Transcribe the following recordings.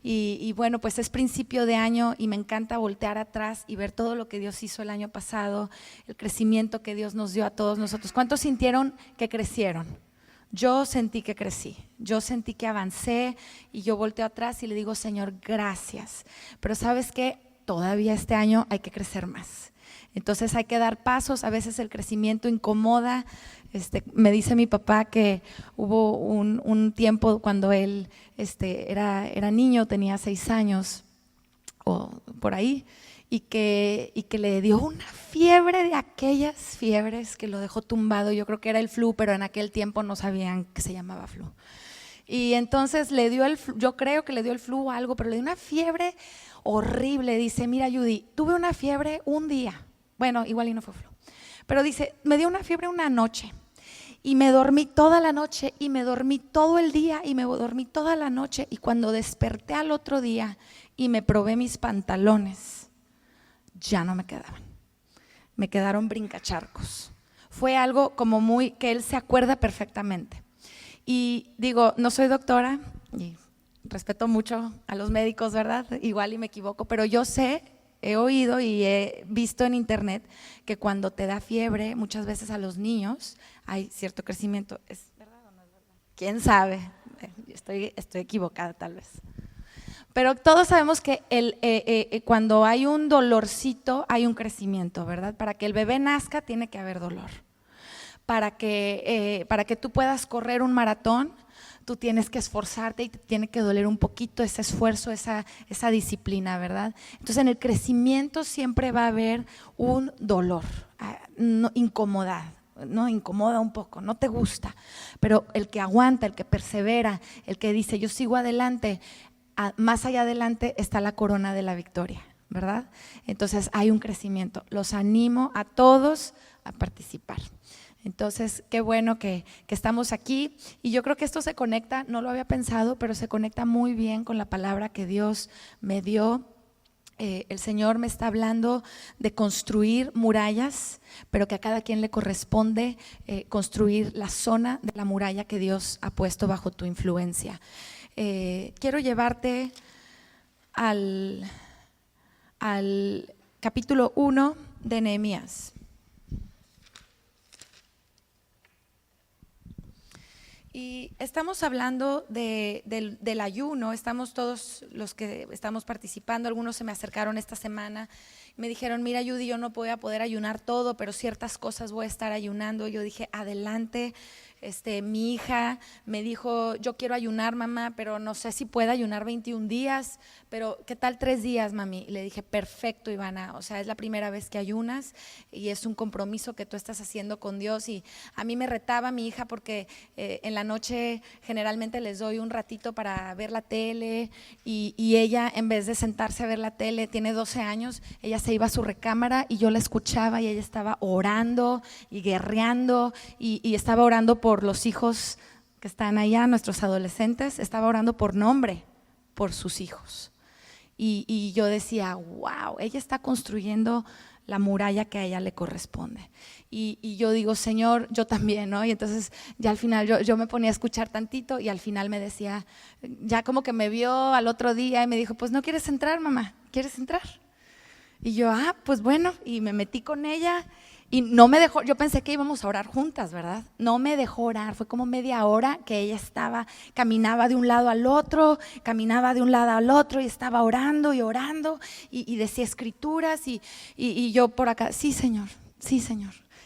y bueno, pues es principio de año y me encanta voltear atrás y ver todo lo que Dios hizo el año pasado, el crecimiento que Dios nos dio a todos nosotros. ¿Cuántos sintieron que crecieron? Yo sentí que crecí, yo sentí que avancé y yo volteo atrás y le digo, Señor, gracias. Pero ¿sabes qué? Todavía este año hay que crecer más. Entonces hay que dar pasos, a veces el crecimiento incomoda. Me dice mi papá que hubo un tiempo cuando él era niño, tenía 6 años o por ahí, y que le dio una fiebre de aquellas fiebres que lo dejó tumbado. Yo creo que era el flu, pero en aquel tiempo no sabían que se llamaba flu. Y entonces le dio yo creo que le dio el flu o algo, pero le dio una fiebre horrible. Dice, mira Judy, tuve una fiebre un día, bueno, igual y no fue flu, pero dice, me dio una fiebre una noche y me dormí toda la noche y me dormí todo el día y me dormí toda la noche, y cuando desperté al otro día y me probé mis pantalones, ya no me quedaban, me quedaron brincacharcos. Fue algo como muy, que él se acuerda perfectamente. Y digo, no soy doctora y respeto mucho a los médicos, ¿verdad? Igual y me equivoco, pero yo sé, he oído y he visto en internet que cuando te da fiebre, muchas veces a los niños hay cierto crecimiento. ¿Es verdad o no es verdad? ¿Quién sabe? Estoy equivocada tal vez. Pero todos sabemos que cuando hay un dolorcito, hay un crecimiento, ¿verdad? Para que el bebé nazca tiene que haber dolor. Para que tú puedas correr un maratón, tú tienes que esforzarte y te tiene que doler un poquito ese esfuerzo, esa disciplina, ¿verdad? Entonces en el crecimiento siempre va a haber un dolor, incomodidad. No, incomoda un poco, no te gusta, pero el que aguanta, el que persevera, el que dice yo sigo adelante, más allá adelante está la corona de la victoria, ¿verdad? Entonces hay un crecimiento. Los animo a todos a participar. Entonces, qué bueno que estamos aquí, y yo creo que esto se conecta, no lo había pensado, pero se conecta muy bien con la palabra que Dios me dio. El Señor me está hablando de construir murallas, pero que a cada quien le corresponde construir la zona de la muralla que Dios ha puesto bajo tu influencia. Quiero llevarte al capítulo 1 de Nehemías. Y estamos hablando del ayuno, estamos todos los que estamos participando, algunos se me acercaron esta semana, me dijeron, mira Judy, yo no voy a poder ayunar todo, pero ciertas cosas voy a estar ayunando. Yo dije, adelante. Mi hija me dijo, yo quiero ayunar, mamá, pero no sé si puedo ayunar 21 días, pero ¿qué tal 3 días, mami? Y le dije, perfecto, Ivana, o sea, es la primera vez que ayunas y es un compromiso que tú estás haciendo con Dios. Y a mí me retaba mi hija porque en la noche generalmente les doy un ratito para ver la tele, y ella, en vez de sentarse a ver la tele, tiene 12 años, ella se iba a su recámara y yo la escuchaba y ella estaba orando y guerreando y estaba orando por los hijos que están allá, nuestros adolescentes, estaba orando por nombre, por sus hijos. Y yo decía, wow, ella está construyendo la muralla que a ella le corresponde. Y yo digo, Señor, yo también, ¿no? Y entonces ya al final yo me ponía a escuchar tantito y al final me decía, ya como que me vio al otro día y me dijo, pues no quieres entrar, mamá, ¿quieres entrar? Y yo, pues bueno, y me metí con ella. Y no me dejó, yo pensé que íbamos a orar juntas, ¿verdad? No me dejó orar, fue como media hora que ella caminaba de un lado al otro, y estaba orando y orando y decía escrituras y yo por acá, sí Señor.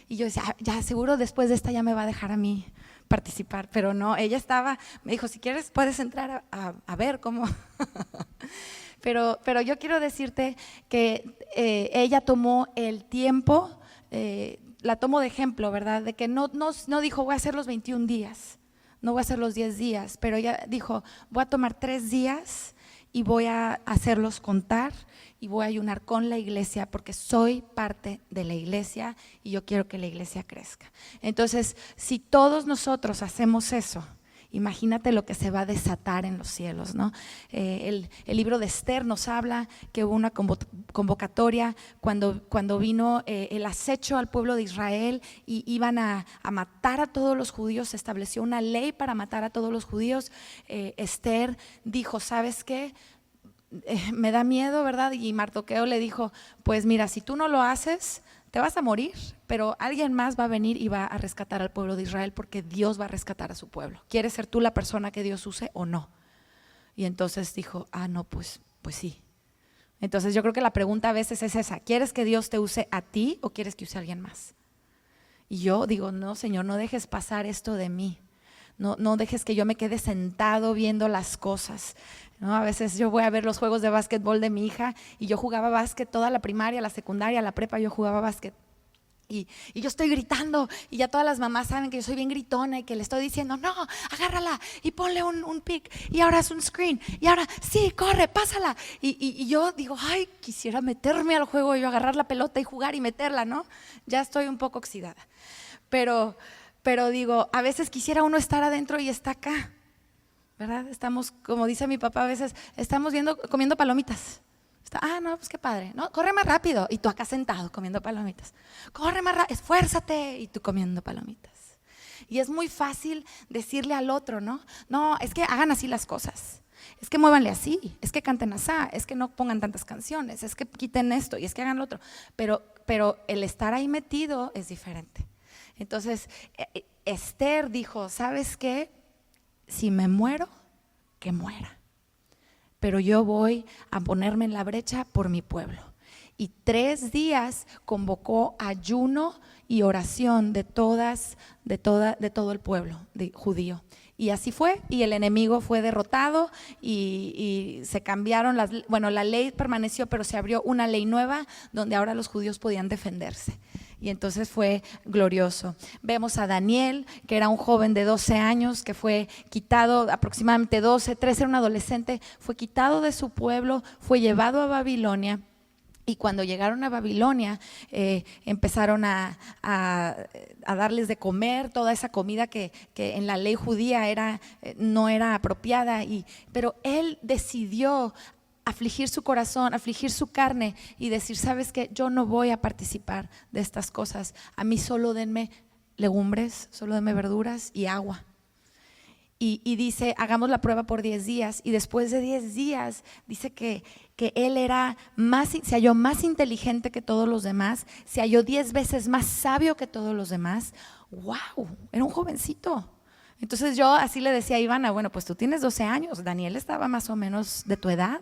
Y yo decía, ya seguro después de esta ya me va a dejar a mí participar, pero no, ella me dijo, si quieres puedes entrar a ver cómo. Pero yo quiero decirte que ella tomó el tiempo. La tomo de ejemplo, ¿verdad? De que no dijo voy a hacer los 21 días, no voy a hacer los 10 días, pero ella dijo voy a tomar 3 días y voy a hacerlos contar y voy a ayunar con la iglesia porque soy parte de la iglesia y yo quiero que la iglesia crezca. Entonces, si todos nosotros hacemos eso, imagínate lo que se va a desatar en los cielos, ¿no? El libro de Esther nos habla que hubo una convocatoria cuando vino el acecho al pueblo de Israel y iban a matar a todos los judíos. Se estableció una ley para matar a todos los judíos. Esther dijo, ¿sabes qué? me da miedo, ¿verdad? Y Mardoqueo le dijo, pues mira, si tú no lo haces, te vas a morir, pero alguien más va a venir y va a rescatar al pueblo de Israel, porque Dios va a rescatar a su pueblo. ¿Quieres ser tú la persona que Dios use o no? Y entonces dijo, no, pues sí. Entonces yo creo que la pregunta a veces es esa: ¿quieres que Dios te use a ti o quieres que use a alguien más? Y yo digo, no, Señor, no dejes pasar esto de mí. No dejes que yo me quede sentado viendo las cosas, ¿no? A veces yo voy a ver los juegos de básquetbol de mi hija, y yo jugaba básquet toda la primaria, la secundaria, la prepa, yo jugaba básquet. Y yo estoy gritando, y ya todas las mamás saben que yo soy bien gritona y que le estoy diciendo, no, agárrala y ponle un pick, y ahora es un screen, y ahora sí, corre, pásala. Y yo digo, ay, quisiera meterme al juego, yo agarrar la pelota y jugar y meterla, ¿no? Ya estoy un poco oxidada. Pero digo, a veces quisiera uno estar adentro y está acá, ¿verdad? Estamos, como dice mi papá, a veces estamos comiendo palomitas. No, pues qué padre, ¿no? Corre más rápido, y tú acá sentado comiendo palomitas. Corre más rápido, esfuérzate, y tú comiendo palomitas. Y es muy fácil decirle al otro, ¿no? No, es que hagan así las cosas, es que muévanle así, es que canten así, es que no pongan tantas canciones, es que quiten esto y es que hagan lo otro. Pero el estar ahí metido es diferente. Entonces Esther dijo, ¿sabes qué? Si me muero, que muera, pero yo voy a ponerme en la brecha por mi pueblo. Y 3 días convocó ayuno y oración de todo el pueblo judío. Y así fue, y el enemigo fue derrotado, y se cambiaron la ley permaneció, pero se abrió una ley nueva donde ahora los judíos podían defenderse. Y entonces fue glorioso. Vemos a Daniel, que era un joven de 12 años, que fue quitado, aproximadamente 12, 13, era un adolescente, fue quitado de su pueblo, fue llevado a Babilonia. Y cuando llegaron a Babilonia, empezaron a darles de comer toda esa comida que en la ley judía no era apropiada. Pero él decidió afligir su corazón, afligir su carne y decir, ¿sabes qué? Yo no voy a participar de estas cosas. A mí solo denme legumbres, solo denme verduras y agua. Y dice, hagamos la prueba por 10 días. Y después de 10 días dice que él se halló más inteligente que todos los demás, se halló 10 veces más sabio que todos los demás. ¡Wow! Era un jovencito. Entonces yo así le decía a Ivana, bueno, pues tú tienes 12 años, Daniel estaba más o menos de tu edad.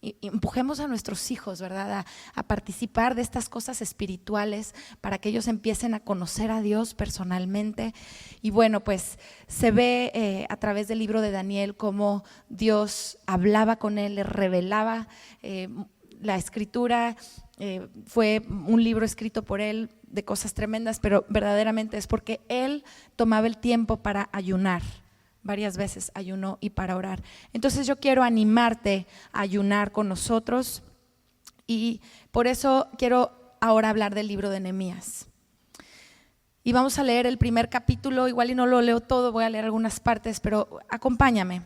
Y empujemos a nuestros hijos, ¿verdad? A participar de estas cosas espirituales para que ellos empiecen a conocer a Dios personalmente. Y bueno, pues se ve a través del libro de Daniel cómo Dios hablaba con él, le revelaba la escritura. Fue un libro escrito por él de cosas tremendas, pero verdaderamente es porque él tomaba el tiempo para ayunar. Varias veces ayunó y para orar. Entonces yo quiero animarte a ayunar con nosotros, y por eso quiero ahora hablar del libro de Nehemías. Y vamos a leer el primer capítulo, igual y no lo leo todo, voy a leer algunas partes, pero acompáñame.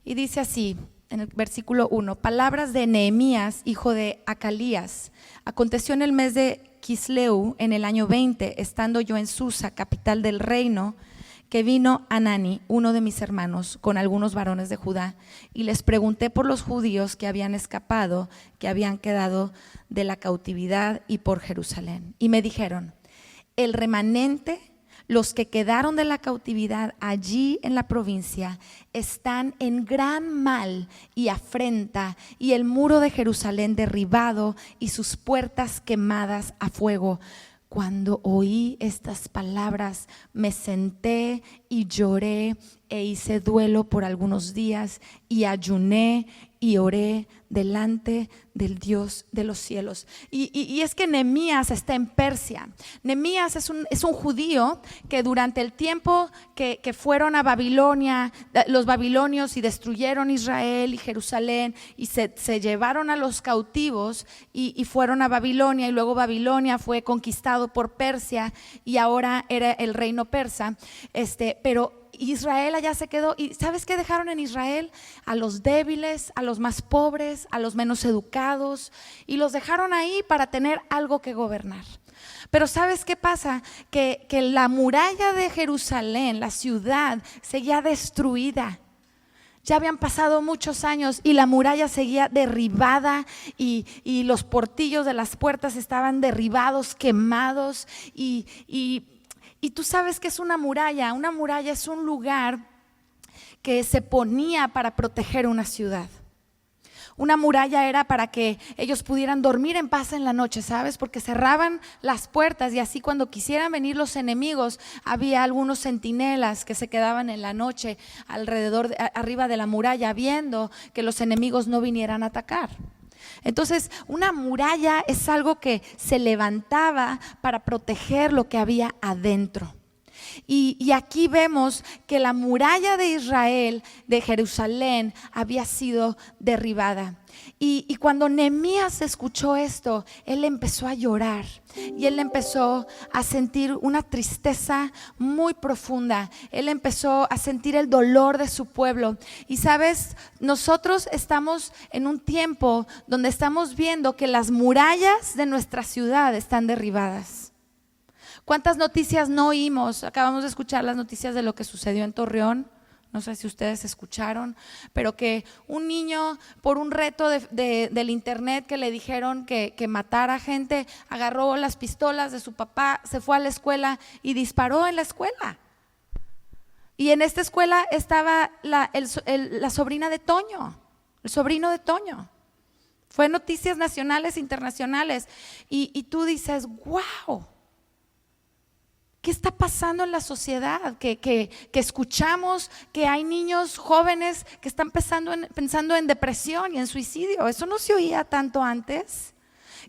Y dice así, en el versículo 1, palabras de Nehemías, hijo de Acalías. Aconteció en el mes de Quisleu, en el año 20, estando yo en Susa, capital del reino, que vino Anani, uno de mis hermanos, con algunos varones de Judá, y les pregunté por los judíos que habían escapado, que habían quedado de la cautividad, y por Jerusalén. Y me dijeron, el remanente, los que quedaron de la cautividad allí en la provincia, están en gran mal y afrenta, y el muro de Jerusalén derribado y sus puertas quemadas a fuego. Cuando oí estas palabras, me senté y lloré e hice duelo por algunos días, y ayuné y oré delante del Dios de los cielos. Y es que Nehemías está en Persia. Nehemías es un judío que durante el tiempo que fueron a Babilonia, los babilonios, y destruyeron Israel y Jerusalén, y se llevaron a los cautivos y fueron a Babilonia, y luego Babilonia fue conquistado por Persia y ahora era el reino persa, pero Israel allá se quedó. ¿Y sabes qué dejaron en Israel? A los débiles, a los más pobres, a los menos educados, y los dejaron ahí para tener algo que gobernar. Pero ¿sabes qué pasa? Que la muralla de Jerusalén, la ciudad, seguía destruida. Ya habían pasado muchos años y la muralla seguía derribada y los portillos de las puertas estaban derribados, quemados. Y tú sabes qué es una muralla. Una muralla es un lugar que se ponía para proteger una ciudad. Una muralla era para que ellos pudieran dormir en paz en la noche, ¿sabes? Porque cerraban las puertas y así cuando quisieran venir los enemigos, había algunos centinelas que se quedaban en la noche alrededor, arriba de la muralla, viendo que los enemigos no vinieran a atacar. Entonces, una muralla es algo que se levantaba para proteger lo que había adentro. Y aquí vemos que la muralla de Israel, de Jerusalén, había sido derribada. Y cuando Nehemías escuchó esto, él empezó a llorar y él empezó a sentir una tristeza muy profunda. Él empezó a sentir el dolor de su pueblo. Y sabes, nosotros estamos en un tiempo donde estamos viendo que las murallas de nuestra ciudad están derribadas. ¿Cuántas noticias no oímos? Acabamos de escuchar las noticias de lo que sucedió en Torreón. No sé si ustedes escucharon, pero que un niño por un reto del internet que le dijeron que matara gente, agarró las pistolas de su papá, se fue a la escuela y disparó en la escuela. Y en esta escuela estaba la sobrina de Toño, el sobrino de Toño. Fue noticias nacionales, internacionales. Y tú dices, wow. ¿Qué está pasando en la sociedad? Que escuchamos que hay niños jóvenes que están pensando en depresión y en suicidio. Eso no se oía tanto antes.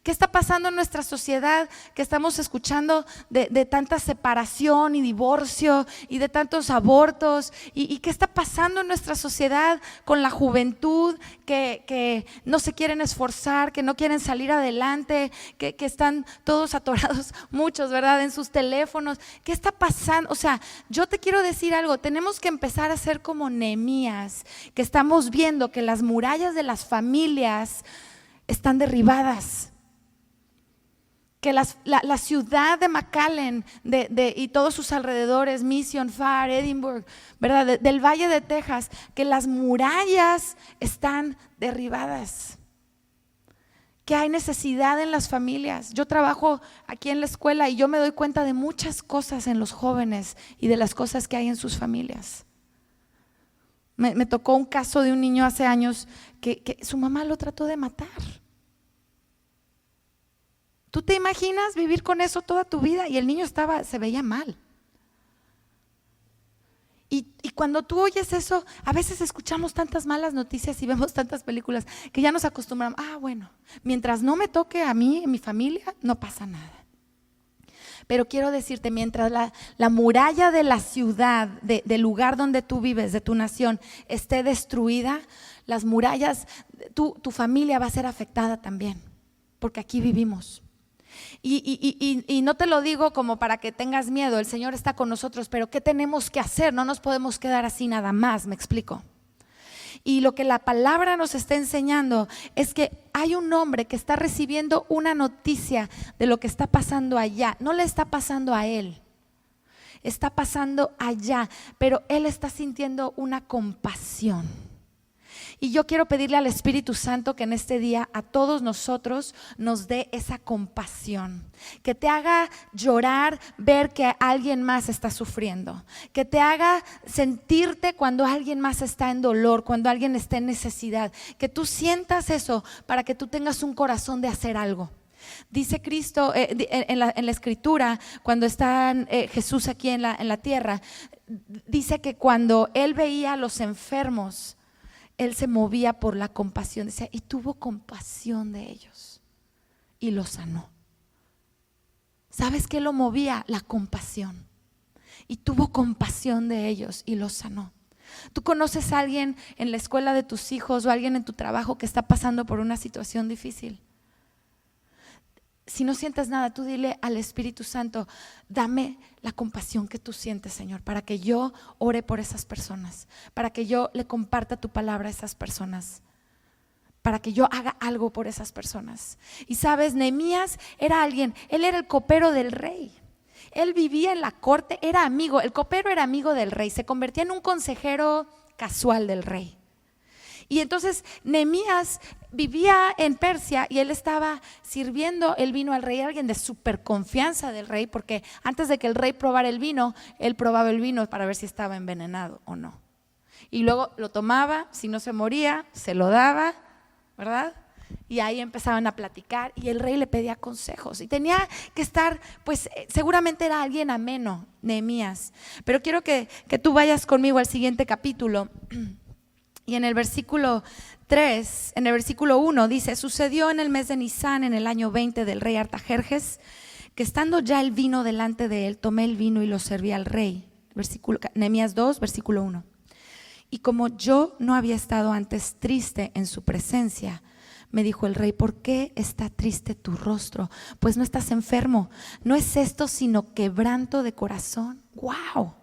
¿Qué está pasando en nuestra sociedad? Que estamos escuchando de tanta separación y divorcio y de tantos abortos. ¿Y qué está pasando en nuestra sociedad con la juventud que no se quieren esforzar, que no quieren salir adelante, que están todos atorados, muchos, ¿verdad?, en sus teléfonos? ¿Qué está pasando? O sea, yo te quiero decir algo, tenemos que empezar a ser como Nehemías, que estamos viendo que las murallas de las familias están derribadas. Que la ciudad de McAllen y todos sus alrededores, Mission, Far, Edinburgh, ¿verdad? Del Valle de Texas, que las murallas están derribadas. Que hay necesidad en las familias. Yo trabajo aquí en la escuela y yo me doy cuenta de muchas cosas en los jóvenes y de las cosas que hay en sus familias. Me tocó un caso de un niño hace años que su mamá lo trató de matar. ¿Tú te imaginas vivir con eso toda tu vida? Y el niño se veía mal. Y cuando tú oyes eso, a veces escuchamos tantas malas noticias y vemos tantas películas que ya nos acostumbramos. Bueno, mientras no me toque a mí, en mi familia, no pasa nada. Pero quiero decirte, mientras la muralla de la ciudad, del lugar donde tú vives, de tu nación, esté destruida, las murallas, tu familia va a ser afectada también, porque aquí vivimos. Y no te lo digo como para que tengas miedo, el Señor está con nosotros, pero ¿qué tenemos que hacer? No nos podemos quedar así nada más, ¿me explico? Y lo que la palabra nos está enseñando es que hay un hombre que está recibiendo una noticia de lo que está pasando allá. No le está pasando a él, está pasando allá, pero él está sintiendo una compasión. Y yo quiero pedirle al Espíritu Santo que en este día a todos nosotros nos dé esa compasión, que te haga llorar ver que alguien más está sufriendo, que te haga sentirte cuando alguien más está en dolor, cuando alguien está en necesidad, que tú sientas eso para que tú tengas un corazón de hacer algo. Dice Cristo en la Escritura, cuando está Jesús aquí en la tierra, dice que cuando Él veía a los enfermos, Él se movía por la compasión, decía, y tuvo compasión de ellos y los sanó. ¿Sabes qué lo movía? La compasión. Y tuvo compasión de ellos y los sanó. ¿Tú conoces a alguien en la escuela de tus hijos o alguien en tu trabajo que está pasando por una situación difícil? Si no sientes nada, tú dile al Espíritu Santo, dame la compasión que tú sientes, Señor, para que yo ore por esas personas, para que yo le comparta tu palabra a esas personas, para que yo haga algo por esas personas. Y sabes, Nehemías era alguien, él era el copero del rey. Él vivía en la corte, era amigo, el copero era amigo del rey, se convertía en un consejero casual del rey. Y entonces Nehemías vivía en Persia y él estaba sirviendo el vino al rey, alguien de súper confianza del rey, porque antes de que el rey probara el vino, él probaba el vino para ver si estaba envenenado o no. Y luego lo tomaba, si no se moría, se lo daba, ¿verdad? Y ahí empezaban a platicar y el rey le pedía consejos y tenía que estar, pues seguramente era alguien ameno, Nehemías. Pero quiero que tú vayas conmigo al siguiente capítulo y en el versículo 3, en el versículo 1 dice: sucedió en el mes de Nisán, en el año 20 del rey Artajerjes, que estando ya el vino delante de él, tomé el vino y lo serví al rey. Nehemías 2, versículo 1. Y como yo no había estado antes triste en su presencia, me dijo el rey: ¿por qué está triste tu rostro? Pues no estás enfermo. ¿No es esto sino quebranto de corazón? ¡Wow!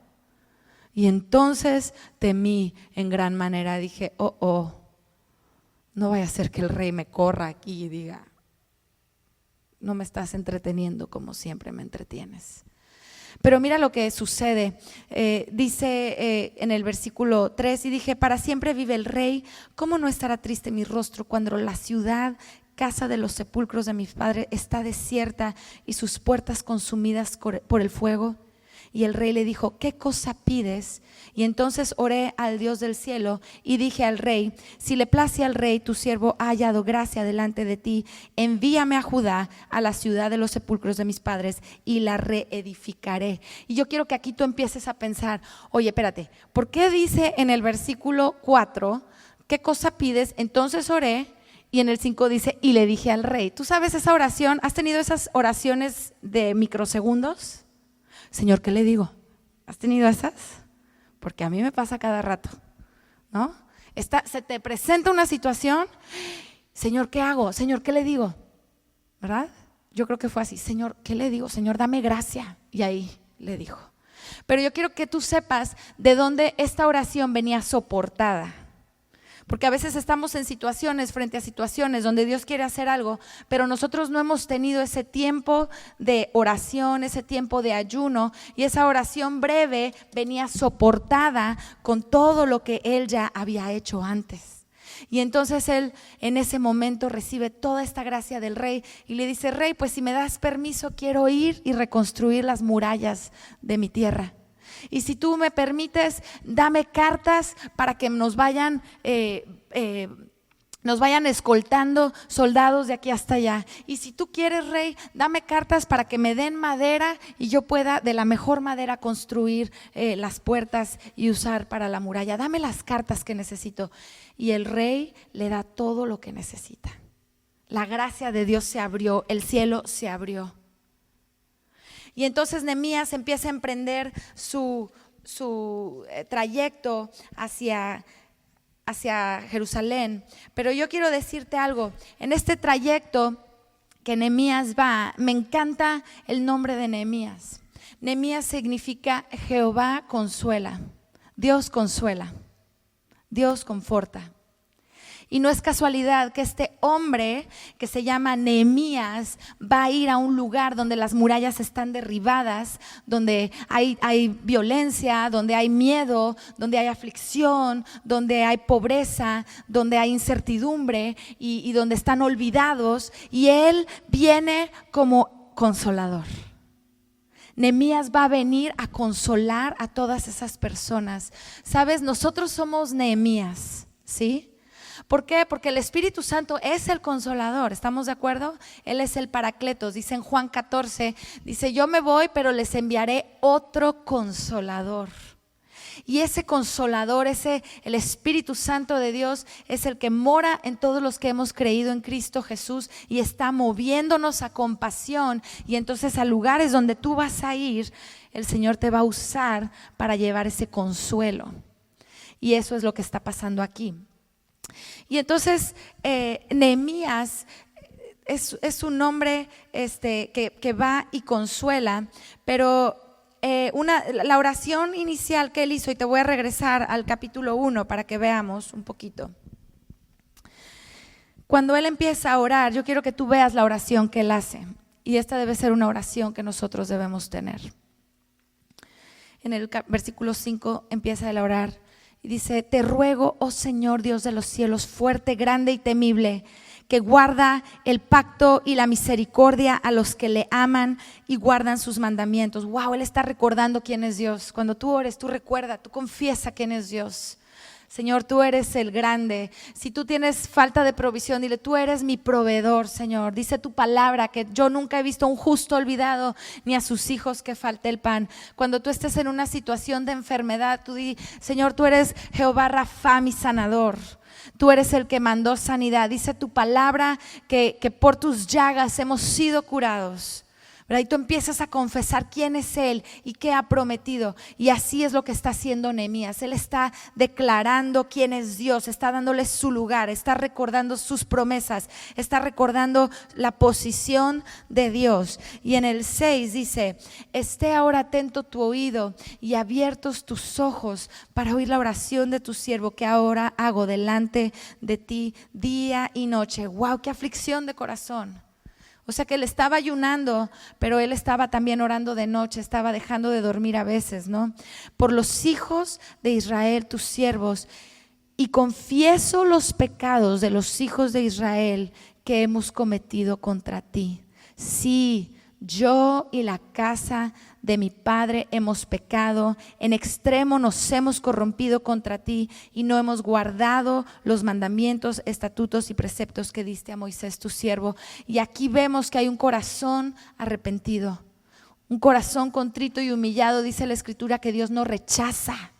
Y entonces temí en gran manera. Dije: no vaya a ser que el rey me corra aquí y diga: no me estás entreteniendo como siempre me entretienes. Pero mira lo que sucede, dice en el versículo 3: y dije, para siempre vive el rey, ¿cómo no estará triste mi rostro cuando la ciudad, casa de los sepulcros de mis padres, está desierta y sus puertas consumidas por el fuego? Y el rey le dijo: ¿qué cosa pides? Y entonces oré al Dios del cielo y dije al rey: si le place al rey, tu siervo ha hallado gracia delante de ti, envíame a Judá, a la ciudad de los sepulcros de mis padres, y la reedificaré. Y yo quiero que aquí tú empieces a pensar: oye, espérate, ¿por qué dice en el versículo 4, qué cosa pides? Entonces oré. Y en el 5 dice: y le dije al rey. ¿Tú sabes esa oración? ¿Has tenido esas oraciones de microsegundos? Señor, ¿qué le digo? ¿Has tenido esas? Porque a mí me pasa cada rato, ¿no? Se te presenta una situación: Señor, ¿qué hago? Señor, ¿qué le digo? ¿Verdad? Yo creo que fue así: Señor, ¿qué le digo? Señor, dame gracia. Y ahí le dijo. Pero yo quiero que tú sepas de dónde esta oración venía soportada. Porque a veces estamos en situaciones, frente a situaciones donde Dios quiere hacer algo, pero nosotros no hemos tenido ese tiempo de oración, ese tiempo de ayuno, y esa oración breve venía soportada con todo lo que Él ya había hecho antes. Y entonces él en ese momento recibe toda esta gracia del rey y le dice: rey, pues si me das permiso, quiero ir y reconstruir las murallas de mi tierra. Y si tú me permites, dame cartas para que nos vayan escoltando soldados de aquí hasta allá. Y si tú quieres, rey, dame cartas para que me den madera y yo pueda de la mejor madera construir las puertas y usar para la muralla. Dame las cartas que necesito. Y el rey le da todo lo que necesita. La gracia de Dios se abrió, el cielo se abrió. Y entonces Nehemías empieza a emprender su trayecto hacia Jerusalén. Pero yo quiero decirte algo: en este trayecto que Nehemías va, me encanta el nombre de Nehemías. Nehemías significa Jehová consuela, Dios consuela, Dios conforta. Y no es casualidad que este hombre que se llama Nehemías va a ir a un lugar donde las murallas están derribadas, donde hay violencia, donde hay miedo, donde hay aflicción, donde hay pobreza, donde hay incertidumbre y donde están olvidados. Y él viene como consolador. Nehemías va a venir a consolar a todas esas personas. ¿Sabes? Nosotros somos Nehemías, ¿sí? ¿Por qué? Porque el Espíritu Santo es el consolador, ¿estamos de acuerdo? Él es el Paracletos, dice en Juan 14, dice: yo me voy, pero les enviaré otro consolador. Y ese consolador, el Espíritu Santo de Dios, es el que mora en todos los que hemos creído en Cristo Jesús y está moviéndonos a compasión. Y entonces a lugares donde tú vas a ir, el Señor te va a usar para llevar ese consuelo. Y eso es lo que está pasando aquí. Y entonces Nehemías es un hombre que va y consuela, pero la oración inicial que él hizo, y te voy a regresar al capítulo 1 para que veamos un poquito. Cuando él empieza a orar, yo quiero que tú veas la oración que él hace, y esta debe ser una oración que nosotros debemos tener. En el versículo 5 empieza a orar. Y dice: te ruego, oh Señor Dios de los cielos, fuerte, grande y temible, que guarda el pacto y la misericordia a los que le aman y guardan sus mandamientos. Wow, Él está recordando quién es Dios. Cuando tú ores, tú recuerda, tú confiesa quién es Dios. Señor, tú eres el grande. Si tú tienes falta de provisión, dile: tú eres mi proveedor, Señor. Dice tu palabra que yo nunca he visto a un justo olvidado, ni a sus hijos que falte el pan. Cuando tú estés en una situación de enfermedad, tú di: Señor, tú eres Jehová Rafa, mi sanador. Tú eres el que mandó sanidad. Dice tu palabra que por tus llagas hemos sido curados. ¿Verdad? Y tú empiezas a confesar quién es Él y qué ha prometido. Y así es lo que está haciendo Nehemías. Él está declarando quién es Dios, está dándole su lugar, está recordando sus promesas, está recordando la posición de Dios. Y en el 6 dice: esté ahora atento tu oído y abiertos tus ojos para oír la oración de tu siervo que ahora hago delante de ti día y noche. ¡Wow! ¡Qué aflicción de corazón! O sea que él estaba ayunando, pero él estaba también orando de noche, estaba dejando de dormir a veces, ¿no? Por los hijos de Israel, tus siervos, y confieso los pecados de los hijos de Israel que hemos cometido contra ti. Sí, yo y la casa de mi padre hemos pecado, en extremo nos hemos corrompido contra ti y no hemos guardado los mandamientos, estatutos y preceptos que diste a Moisés tu siervo. Y aquí vemos que hay un corazón arrepentido, un corazón contrito y humillado. Dice la Escritura que Dios no rechaza.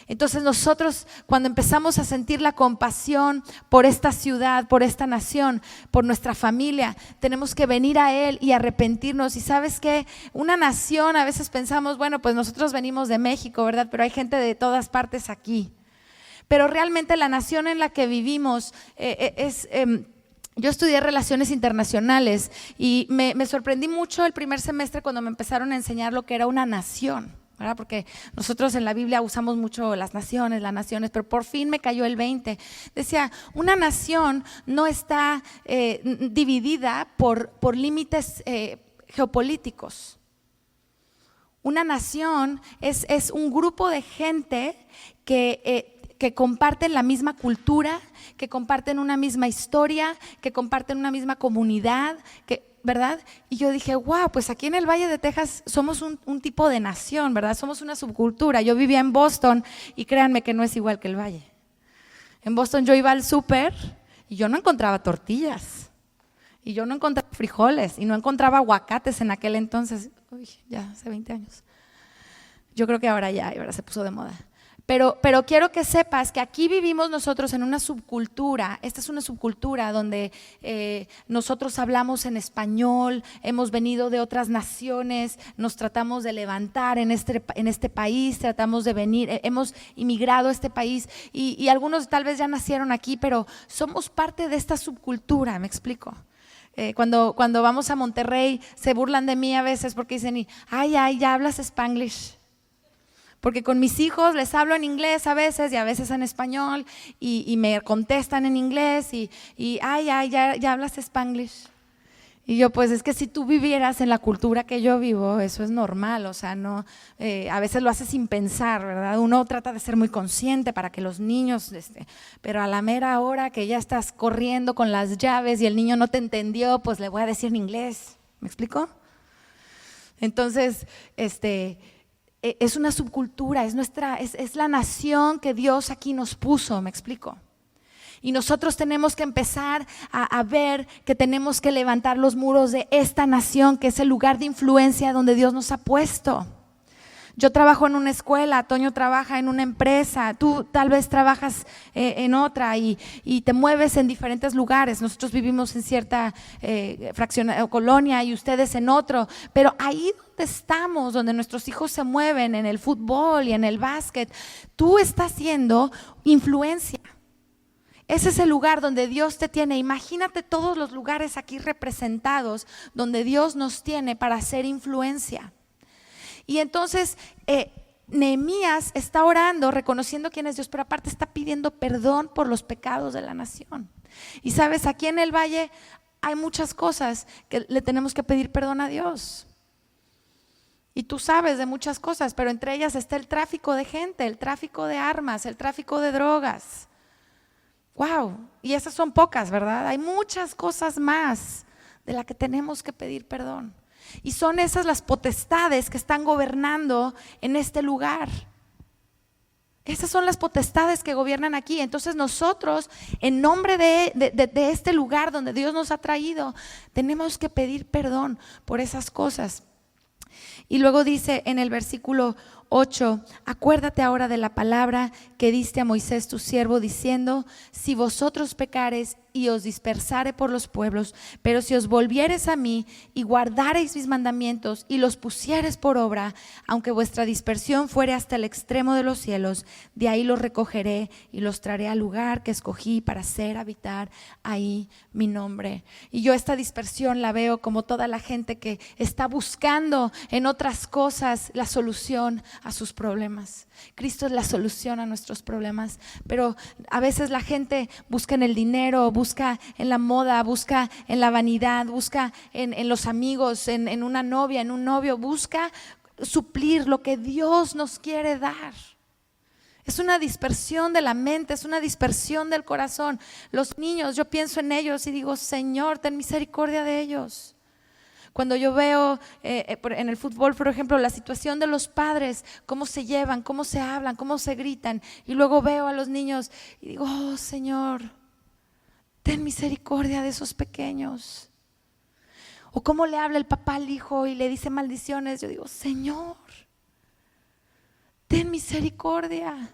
Entonces nosotros, cuando empezamos a sentir la compasión por esta ciudad, por esta nación, por nuestra familia, tenemos que venir a Él y arrepentirnos. Y ¿sabes qué? Una nación, a veces pensamos, bueno, pues nosotros venimos de México, ¿verdad? Pero hay gente de todas partes aquí. Pero realmente la nación en la que vivimos yo estudié Relaciones Internacionales y me sorprendí mucho el primer semestre cuando me empezaron a enseñar lo que era una nación, ¿verdad? Porque nosotros en la Biblia usamos mucho las naciones, pero por fin me cayó el 20. Decía: una nación no está dividida por límites geopolíticos. Una nación es un grupo de gente que comparten la misma cultura, que comparten una misma historia, que comparten una misma comunidad, ¿verdad? Y yo dije: wow, pues aquí en el Valle de Texas somos un tipo de nación, ¿verdad? Somos una subcultura. Yo vivía en Boston y créanme que no es igual que el Valle. En Boston yo iba al súper y yo no encontraba tortillas, y yo no encontraba frijoles, y no encontraba aguacates en aquel entonces. Uy, ya hace 20 años. Yo creo que ahora se puso de moda. Pero quiero que sepas que aquí vivimos nosotros en una subcultura. Esta es una subcultura donde nosotros hablamos en español, hemos venido de otras naciones, nos tratamos de levantar en este país, tratamos de venir, hemos inmigrado a este país y algunos tal vez ya nacieron aquí, pero somos parte de esta subcultura, ¿me explico? Cuando vamos a Monterrey se burlan de mí a veces porque dicen: ay, ya hablas Spanglish. Porque con mis hijos les hablo en inglés a veces y a veces en español y me contestan en inglés y ya hablas Spanglish. Y yo: pues es que si tú vivieras en la cultura que yo vivo, eso es normal, o sea, no, a veces lo haces sin pensar, ¿verdad? Uno trata de ser muy consciente para que los niños, pero a la mera hora que ya estás corriendo con las llaves y el niño no te entendió, pues le voy a decir en inglés, ¿me explico? Entonces, es una subcultura, es la nación que Dios aquí nos puso, ¿me explico? Y nosotros tenemos que empezar a ver que tenemos que levantar los muros de esta nación, que es el lugar de influencia donde Dios nos ha puesto. Yo trabajo en una escuela, Toño trabaja en una empresa, tú tal vez trabajas en otra y te mueves en diferentes lugares. Nosotros vivimos en cierta colonia y ustedes en otro, pero ahí donde estamos, donde nuestros hijos se mueven, en el fútbol y en el básquet, tú estás siendo influencia. Ese es el lugar donde Dios te tiene. Imagínate todos los lugares aquí representados donde Dios nos tiene para hacer influencia. Y entonces Nehemías está orando, reconociendo quién es Dios, pero aparte está pidiendo perdón por los pecados de la nación. Y sabes, aquí en el Valle hay muchas cosas que le tenemos que pedir perdón a Dios. Y tú sabes de muchas cosas, pero entre ellas está el tráfico de gente, el tráfico de armas, el tráfico de drogas. Wow, y esas son pocas, ¿verdad? Hay muchas cosas más de las que tenemos que pedir perdón. Y son esas las potestades que están gobernando en este lugar. Esas son las potestades que gobiernan aquí. Entonces nosotros, en nombre de este lugar donde Dios nos ha traído, tenemos que pedir perdón por esas cosas. Y luego dice en el versículo 8, acuérdate ahora de la palabra que diste a Moisés tu siervo, diciendo: si vosotros pecares y os dispersare por los pueblos, pero si os volviereis a mí y guardareis mis mandamientos y los pusiereis por obra, aunque vuestra dispersión fuere hasta el extremo de los cielos, de ahí los recogeré y los traeré al lugar que escogí para hacer habitar ahí mi nombre. Y yo esta dispersión la veo como toda la gente que está buscando en otras cosas la solución a sus problemas. Cristo es la solución a nuestros problemas, pero a veces la gente busca en el dinero, busca en la moda, busca en la vanidad, busca en los amigos, en una novia, en un novio, busca suplir lo que Dios nos quiere dar. Es una dispersión de la mente, es una dispersión del corazón. Los niños, yo pienso en ellos y digo: Señor, ten misericordia de ellos. Cuando yo veo en el fútbol, por ejemplo, la situación de los padres, cómo se llevan, cómo se hablan, cómo se gritan, y luego veo a los niños y digo: oh Señor, ten misericordia de esos pequeños. O cómo le habla el papá al hijo y le dice maldiciones. Yo digo: Señor, ten misericordia.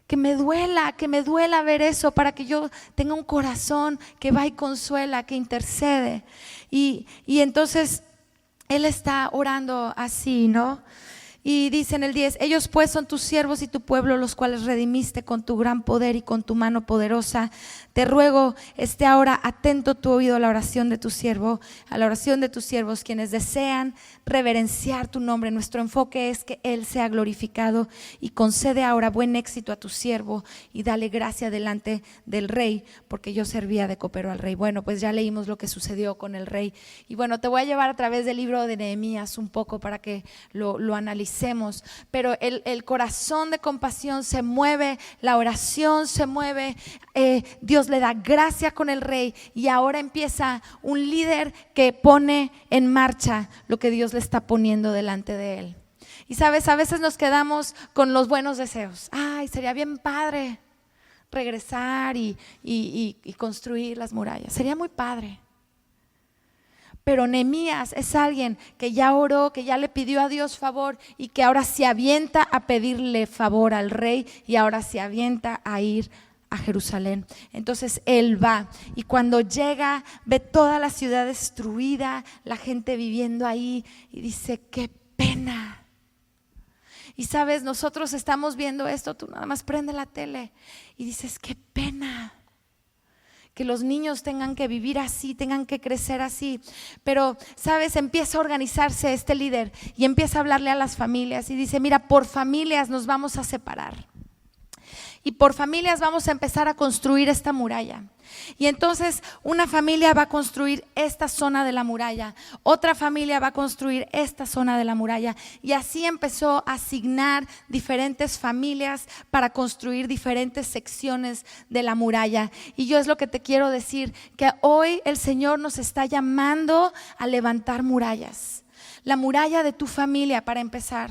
Que me duela ver eso, para que yo tenga un corazón que va y consuela, que intercede. Y entonces él está orando así, ¿no? Y dice en el 10: ellos pues son tus siervos y tu pueblo, los cuales redimiste con tu gran poder y con tu mano poderosa. Te ruego esté ahora atento tu oído a la oración de tu siervo, a la oración de tus siervos, quienes desean reverenciar tu nombre. Nuestro enfoque es que Él sea glorificado, y concede ahora buen éxito a tu siervo y dale gracia delante del rey, porque yo servía de copero al rey. Bueno, pues ya leímos lo que sucedió con el rey, y bueno, te voy a llevar a través del libro de Nehemías un poco para que lo analicemos. Pero el corazón de compasión se mueve, la oración se mueve, Dios le da gracia con el rey, y ahora empieza un líder que pone en marcha lo que Dios le está poniendo delante de él. Y sabes, a veces nos quedamos con los buenos deseos. Ay, sería bien padre regresar y construir las murallas, sería muy padre. Pero Nehemías es alguien que ya oró, que ya le pidió a Dios favor, y que ahora se avienta a pedirle favor al rey, y ahora se avienta a ir a Jerusalén. Entonces él va, y cuando llega ve toda la ciudad destruida, la gente viviendo ahí, y dice: qué pena. Y sabes, nosotros estamos viendo esto, tú nada más prende la tele y dices: qué pena que los niños tengan que vivir así, tengan que crecer así. Pero sabes, empieza a organizarse este líder y empieza a hablarle a las familias y dice: mira, por familias nos vamos a separar, y por familias vamos a empezar a construir esta muralla. Y entonces una familia va a construir esta zona de la muralla, otra familia va a construir esta zona de la muralla, y así empezó a asignar diferentes familias para construir diferentes secciones de la muralla. Y yo es lo que te quiero decir, que hoy el Señor nos está llamando a levantar murallas. La muralla de tu familia, para empezar.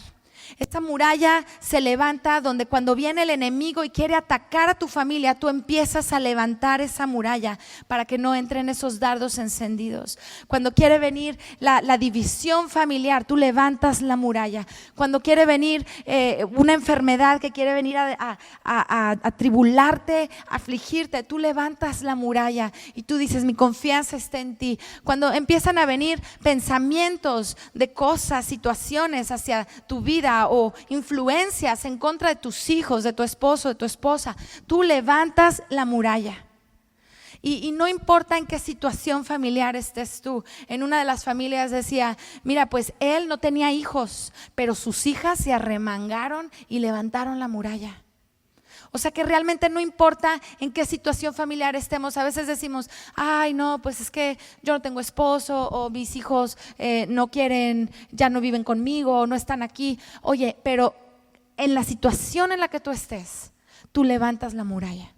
Esta muralla se levanta donde cuando viene el enemigo y quiere atacar a tu familia, tú empiezas a levantar esa muralla para que no entren esos dardos encendidos. Cuando quiere venir la división familiar, tú levantas la muralla. Cuando quiere venir una enfermedad que quiere venir a tribularte, a afligirte, tú levantas la muralla y tú dices: mi confianza está en ti. Cuando empiezan a venir pensamientos de cosas, situaciones hacia tu vida, o influencias en contra de tus hijos, de tu esposo, de tu esposa, tú levantas la muralla. Y no importa en qué situación familiar estés tú. En una de las familias decía: mira, pues él no tenía hijos, pero sus hijas se arremangaron y levantaron la muralla. O sea que realmente no importa en qué situación familiar estemos. A veces decimos, ay no, pues es que yo no tengo esposo, o mis hijos no quieren, ya no viven conmigo, o no están aquí. Oye, pero en la situación en la que tú estés, tú levantas la muralla.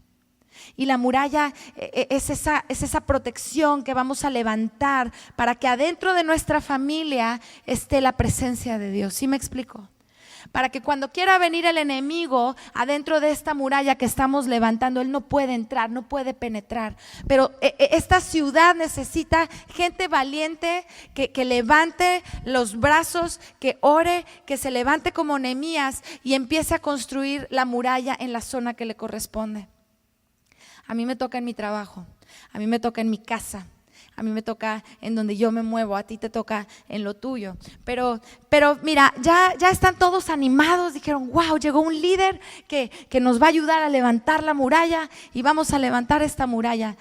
Y la muralla es esa protección que vamos a levantar para que adentro de nuestra familia esté la presencia de Dios. ¿Sí me explico? Para que cuando quiera venir el enemigo adentro de esta muralla que estamos levantando, él no puede entrar, no puede penetrar. Pero esta ciudad necesita gente valiente que levante los brazos, que ore, que se levante como Nehemías y empiece a construir la muralla en la zona que le corresponde. A mí me toca en mi trabajo, a mí me toca en mi casa, a mí me toca en donde yo me muevo, a ti te toca en lo tuyo. Pero mira, ya están todos animados, dijeron, wow, llegó un líder que nos va a ayudar a levantar la muralla y vamos a levantar esta muralla.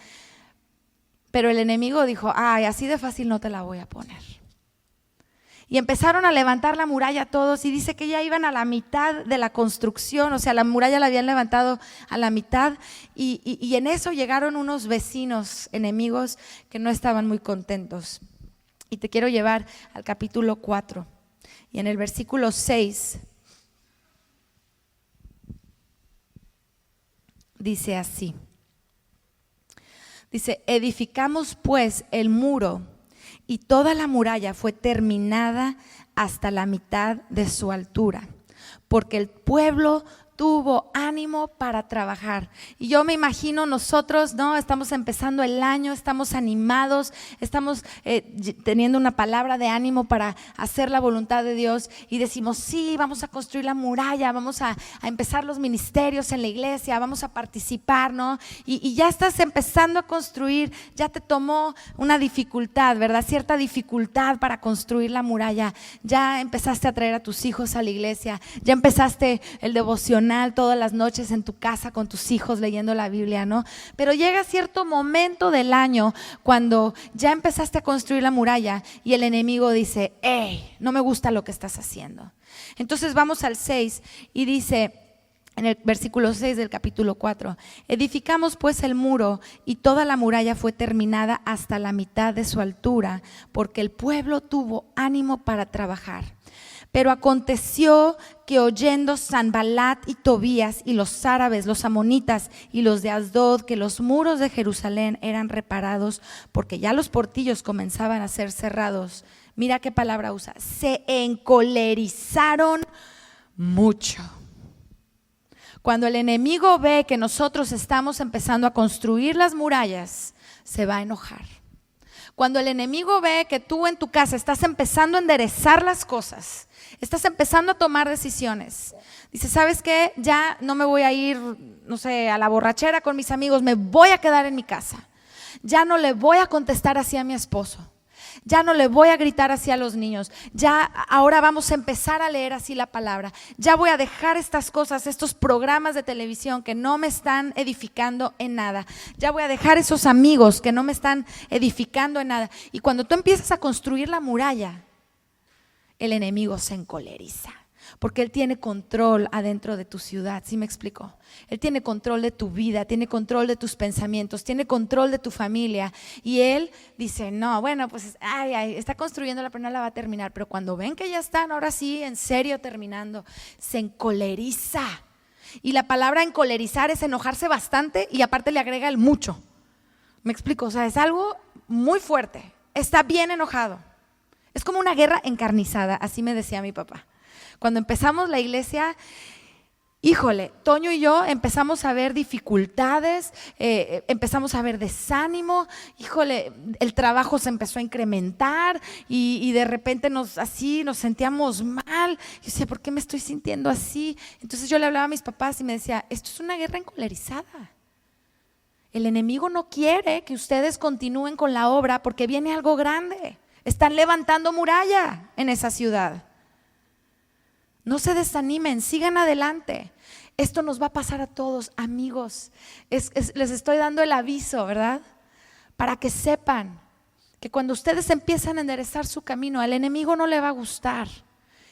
Pero el enemigo dijo, ay, así de fácil no te la voy a poner. Y empezaron a levantar la muralla todos y dice que ya iban a la mitad de la construcción, o sea, la muralla la habían levantado a la mitad y en eso llegaron unos vecinos enemigos que no estaban muy contentos. Y te quiero llevar al capítulo 4 y en el versículo 6 dice así, dice, edificamos pues el muro y toda la muralla fue terminada hasta la mitad de su altura, porque el pueblo tuvo ánimo para trabajar. Y yo me imagino nosotros, ¿no? Estamos empezando el año, estamos animados, estamos teniendo una palabra de ánimo para hacer la voluntad de Dios y decimos, sí, vamos a construir la muralla, vamos a empezar los ministerios en la iglesia, vamos a participar, ¿no? Y ya estás empezando a construir, ya te tomó una dificultad, ¿verdad? Cierta dificultad para construir la muralla, ya empezaste a traer a tus hijos a la iglesia, ya empezaste el devocional todas las noches en tu casa con tus hijos leyendo la Biblia, ¿no? Pero llega cierto momento del año cuando ya empezaste a construir la muralla y el enemigo dice, hey, no me gusta lo que estás haciendo. Entonces vamos al 6 y dice en el versículo 6 del capítulo 4, edificamos pues el muro y toda la muralla fue terminada hasta la mitad de su altura, porque el pueblo tuvo ánimo para trabajar. Pero aconteció que oyendo Sanbalat y Tobías y los árabes, los amonitas y los de Asdod, que los muros de Jerusalén eran reparados, porque ya los portillos comenzaban a ser cerrados, mira qué palabra usa, se encolerizaron mucho. Cuando el enemigo ve que nosotros estamos empezando a construir las murallas, se va a enojar. Cuando el enemigo ve que tú en tu casa estás empezando a enderezar las cosas, estás empezando a tomar decisiones, dice, ¿sabes qué? Ya no me voy a ir, no sé, a la borrachera con mis amigos, me voy a quedar en mi casa. Ya no le voy a contestar así a mi esposo. Ya no le voy a gritar así a los niños. Ya ahora vamos a empezar a leer así la palabra. Ya voy a dejar estas cosas, estos programas de televisión que no me están edificando en nada. Ya voy a dejar esos amigos que no me están edificando en nada. Y cuando tú empiezas a construir la muralla, el enemigo se encoleriza. Porque él tiene control adentro de tu ciudad, ¿sí me explico? Él tiene control de tu vida, tiene control de tus pensamientos, tiene control de tu familia. Y él dice, no, bueno, pues está construyéndola pero no la va a terminar. Pero cuando ven que ya están, ahora sí, en serio terminando, se encoleriza. Y la palabra encolerizar es enojarse bastante y aparte le agrega el mucho. ¿Me explico? O sea, es algo muy fuerte, está bien enojado. Es como una guerra encarnizada, así me decía mi papá. Cuando empezamos la iglesia, híjole, Toño y yo empezamos a ver dificultades, empezamos a ver desánimo, híjole, el trabajo se empezó a incrementar y de repente nos sentíamos mal. Yo decía, ¿por qué me estoy sintiendo así? Entonces yo le hablaba a mis papás y me decía, esto es una guerra encolerizada. El enemigo no quiere que ustedes continúen con la obra porque viene algo grande. Están levantando muralla en esa ciudad. No se desanimen, sigan adelante. Esto nos va a pasar a todos, amigos. Les estoy dando el aviso, ¿verdad? Para que sepan que cuando ustedes empiezan a enderezar su camino, al enemigo no le va a gustar.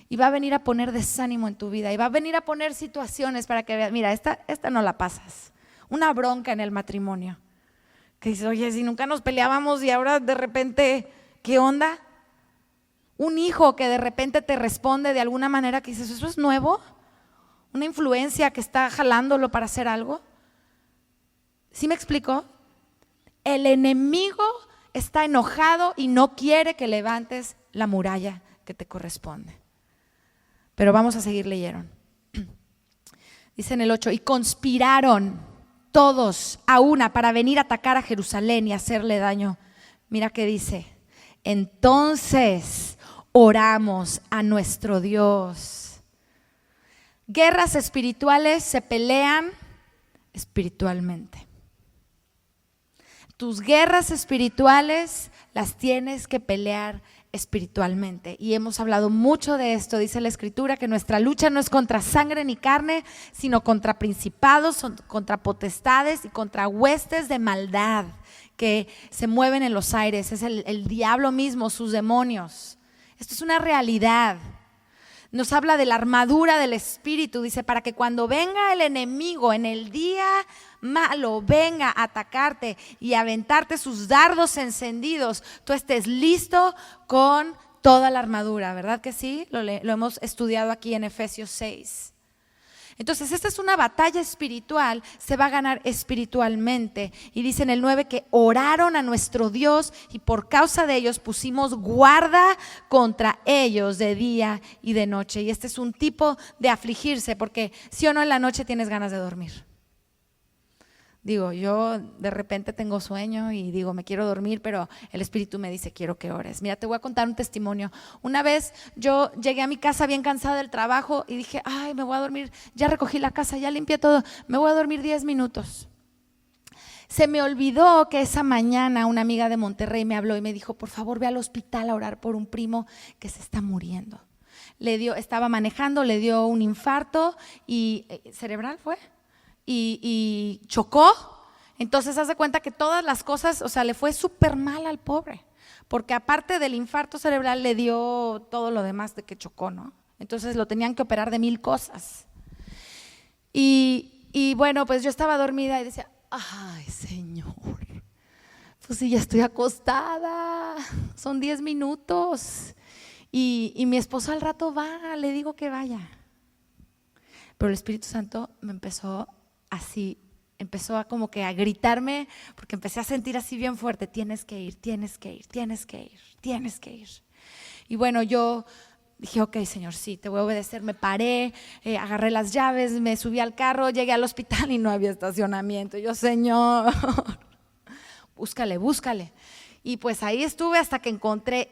Y va a venir a poner desánimo en tu vida. Y va a venir a poner situaciones para que veas, mira, esta no la pasas. Una bronca en el matrimonio. Que dices, oye, si nunca nos peleábamos y ahora de repente, ¿qué onda? Un hijo que de repente te responde de alguna manera que dices, ¿eso es nuevo? Una influencia que está jalándolo para hacer algo. ¿Sí me explico? El enemigo está enojado y no quiere que levantes la muralla que te corresponde. Pero vamos a seguir leyendo. Dice en el 8, y conspiraron todos a una para venir a atacar a Jerusalén y hacerle daño. Mira qué dice. Entonces oramos a nuestro Dios. Guerras espirituales se pelean espiritualmente. Tus guerras espirituales las tienes que pelear espiritualmente. Y hemos hablado mucho de esto. Dice la Escritura que nuestra lucha no es contra sangre ni carne, sino contra principados, contra potestades y contra huestes de maldad que se mueven en los aires. Es el diablo mismo, sus demonios. Esto es una realidad. Nos habla de la armadura del Espíritu, dice, para que cuando venga el enemigo en el día malo, venga a atacarte y a aventarte sus dardos encendidos, tú estés listo con toda la armadura, ¿verdad que sí? Lo hemos estudiado aquí en Efesios 6. Entonces, esta es una batalla espiritual, se va a ganar espiritualmente. Y dice en el 9 que oraron a nuestro Dios y por causa de ellos pusimos guarda contra ellos de día y de noche. Y este es un tipo de afligirse, porque sí o no en la noche tienes ganas de dormir. Digo, yo de repente tengo sueño y digo, me quiero dormir, pero el Espíritu me dice, quiero que ores. Mira, te voy a contar un testimonio. Una vez yo llegué a mi casa bien cansada del trabajo y dije, ay, me voy a dormir, ya recogí la casa, ya limpié todo, me voy a dormir 10 minutos. Se me olvidó que esa mañana una amiga de Monterrey me habló y me dijo, por favor, ve al hospital a orar por un primo que se está muriendo. Estaba manejando, le dio un infarto y cerebral fue. Y chocó. Entonces haz de cuenta que todas las cosas, o sea, le fue súper mal al pobre, porque aparte del infarto cerebral le dio todo lo demás de que chocó, ¿no? Entonces lo tenían que operar de 1000 cosas. Y bueno, pues yo estaba dormida y decía, ay, Señor, pues sí, ya estoy acostada, son 10 minutos y mi esposo al rato va, le digo que vaya. Pero el Espíritu Santo me empezó así, empezó a como que a gritarme, porque empecé a sentir así bien fuerte, tienes que ir, tienes que ir, tienes que ir, tienes que ir. Y bueno, yo dije, ok, Señor, sí, te voy a obedecer. Me paré, agarré las llaves, me subí al carro, llegué al hospital y no había estacionamiento. Yo, Señor, búscale, búscale. Y pues ahí estuve hasta que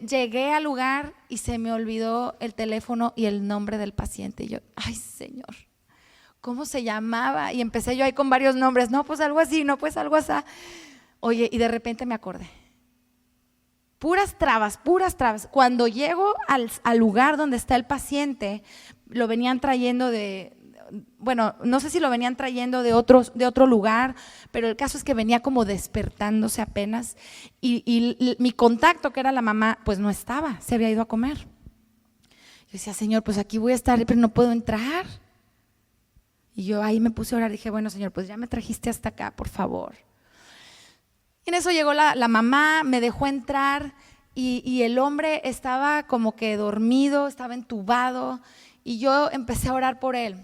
llegué al lugar y se me olvidó el teléfono y el nombre del paciente. Y yo, ay, Señor, ¿cómo se llamaba? Y empecé yo ahí con varios nombres, no, pues algo así, no, pues algo así. Oye, y de repente me acordé. Puras trabas, puras trabas. Cuando llego al lugar donde está el paciente, lo venían trayendo bueno, no sé si lo venían trayendo de otro lugar, pero el caso es que venía como despertándose apenas y mi contacto, que era la mamá, pues no estaba, se había ido a comer. Yo decía, Señor, pues aquí voy a estar, pero no puedo entrar. Y yo ahí me puse a orar, dije, bueno, Señor, pues ya me trajiste hasta acá, por favor. Y en eso llegó la mamá, me dejó entrar y el hombre estaba como que dormido, estaba entubado y yo empecé a orar por él.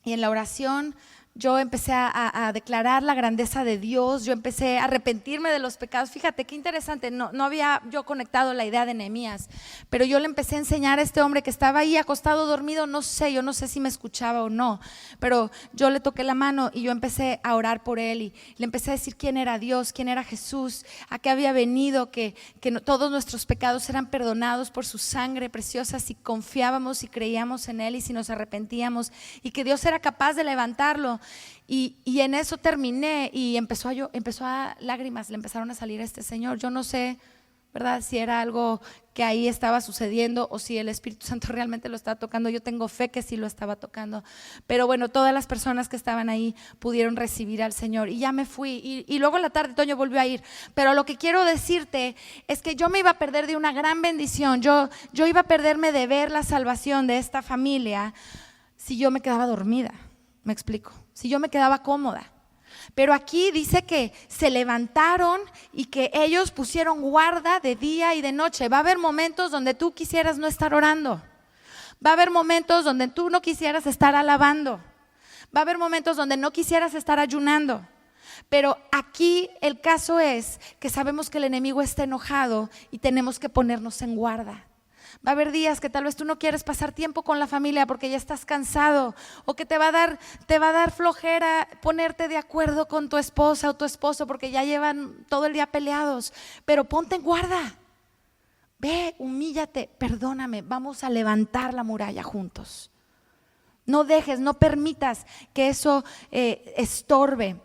Y en la oración yo empecé a declarar la grandeza de Dios, yo empecé a arrepentirme de los pecados. Fíjate qué interesante, no había yo conectado la idea de Nehemías, pero yo le empecé a enseñar a este hombre que estaba ahí acostado dormido, yo no sé si me escuchaba o no, pero yo le toqué la mano y yo empecé a orar por él y le empecé a decir quién era Dios, quién era Jesús, a qué había venido, que todos nuestros pecados eran perdonados por su sangre preciosa si confiábamos y creíamos en él y si nos arrepentíamos y que Dios era capaz de levantarlo. Y en eso terminé y empezó a lágrimas le empezaron a salir a este señor. Yo no sé, ¿verdad? Si era algo que ahí estaba sucediendo o si el Espíritu Santo realmente lo estaba tocando. Yo tengo fe que sí lo estaba tocando. Pero bueno, todas las personas que estaban ahí pudieron recibir al Señor y ya me fui. Y luego en la tarde Toño volvió a ir. Pero lo que quiero decirte es que yo me iba a perder de una gran bendición. Yo iba a perderme de ver la salvación de esta familia si yo me quedaba dormida. ¿Me explico? Si yo me quedaba cómoda. Pero aquí dice que se levantaron y que ellos pusieron guarda de día y de noche. Va a haber momentos donde tú quisieras no estar orando. Va a haber momentos donde tú no quisieras estar alabando. Va a haber momentos donde no quisieras estar ayunando. Pero aquí el caso es que sabemos que el enemigo está enojado y tenemos que ponernos en guarda. Va a haber días que tal vez tú no quieres pasar tiempo con la familia porque ya estás cansado, o que te va a dar flojera ponerte de acuerdo con tu esposa o tu esposo porque ya llevan todo el día peleados. Pero ponte en guarda. Ve, humíllate, perdóname, vamos a levantar la muralla juntos. No dejes, no permitas que eso estorbe.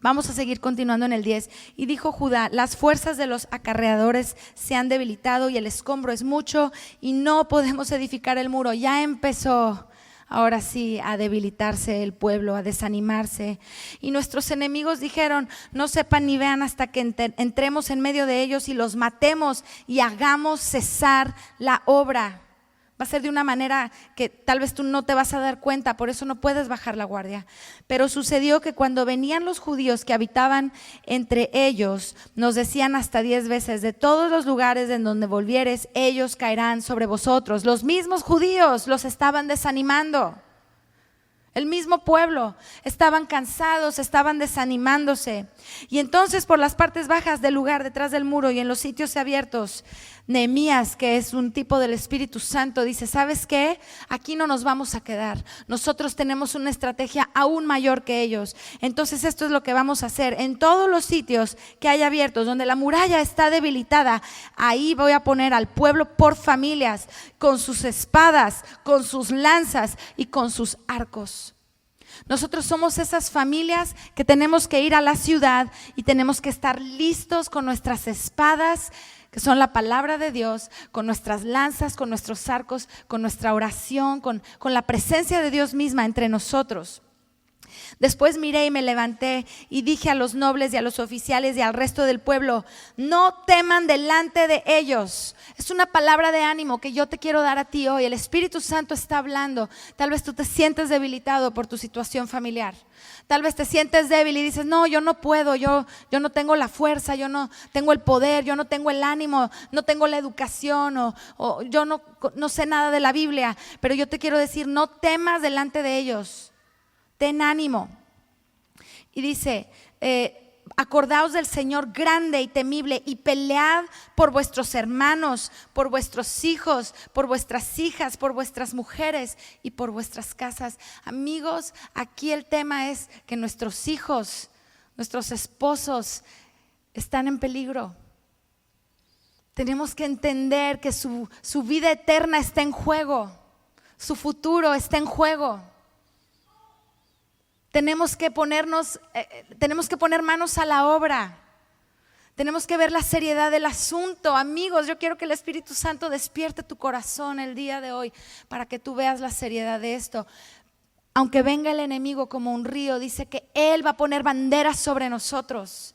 Vamos a seguir continuando en el 10. Y dijo Judá: las fuerzas de los acarreadores se han debilitado y el escombro es mucho y no podemos edificar el muro. Ya empezó ahora sí a debilitarse el pueblo, a desanimarse. Y nuestros enemigos dijeron: no sepan ni vean hasta que entremos en medio de ellos y los matemos y hagamos cesar la obra. Va a ser de una manera que tal vez tú no te vas a dar cuenta, por eso no puedes bajar la guardia. Pero sucedió que cuando venían los judíos que habitaban entre ellos, nos decían hasta 10 veces: de todos los lugares en donde volvieres, ellos caerán sobre vosotros. Los mismos judíos los estaban desanimando. El mismo pueblo, estaban cansados, estaban desanimándose. Y entonces por las partes bajas del lugar, detrás del muro y en los sitios abiertos, Nehemías, que es un tipo del Espíritu Santo, dice: ¿sabes qué? Aquí no nos vamos a quedar. Nosotros tenemos una estrategia aún mayor que ellos. Entonces esto es lo que vamos a hacer. En todos los sitios que hay abiertos, donde la muralla está debilitada, ahí voy a poner al pueblo por familias, con sus espadas, con sus lanzas y con sus arcos. Nosotros somos esas familias que tenemos que ir a la ciudad y tenemos que estar listos con nuestras espadas, que son la palabra de Dios, con nuestras lanzas, con nuestros arcos, con nuestra oración, con la presencia de Dios misma entre nosotros. Después miré y me levanté y dije a los nobles y a los oficiales y al resto del pueblo: no teman delante de ellos. Es una palabra de ánimo que yo te quiero dar a ti hoy. El Espíritu Santo está hablando. Tal vez tú te sientes debilitado por tu situación familiar. Tal vez te sientes débil y dices: no, yo no puedo, yo no tengo la fuerza, yo no tengo el poder, yo no tengo el ánimo, no tengo la educación o yo no sé nada de la Biblia. Pero yo te quiero decir: no temas delante de ellos. Ten ánimo. Y dice: acordaos del Señor grande y temible y pelead por vuestros hermanos, por vuestros hijos, por vuestras hijas, por vuestras mujeres y por vuestras casas. Amigos, aquí el tema es que nuestros hijos, nuestros esposos están en peligro. Tenemos que entender que su vida eterna está en juego, su futuro está en juego. Tenemos que poner manos a la obra. Tenemos que ver la seriedad del asunto. Amigos, yo quiero que el Espíritu Santo despierte tu corazón el día de hoy para que tú veas la seriedad de esto. Aunque venga el enemigo como un río, dice que Él va a poner banderas sobre nosotros.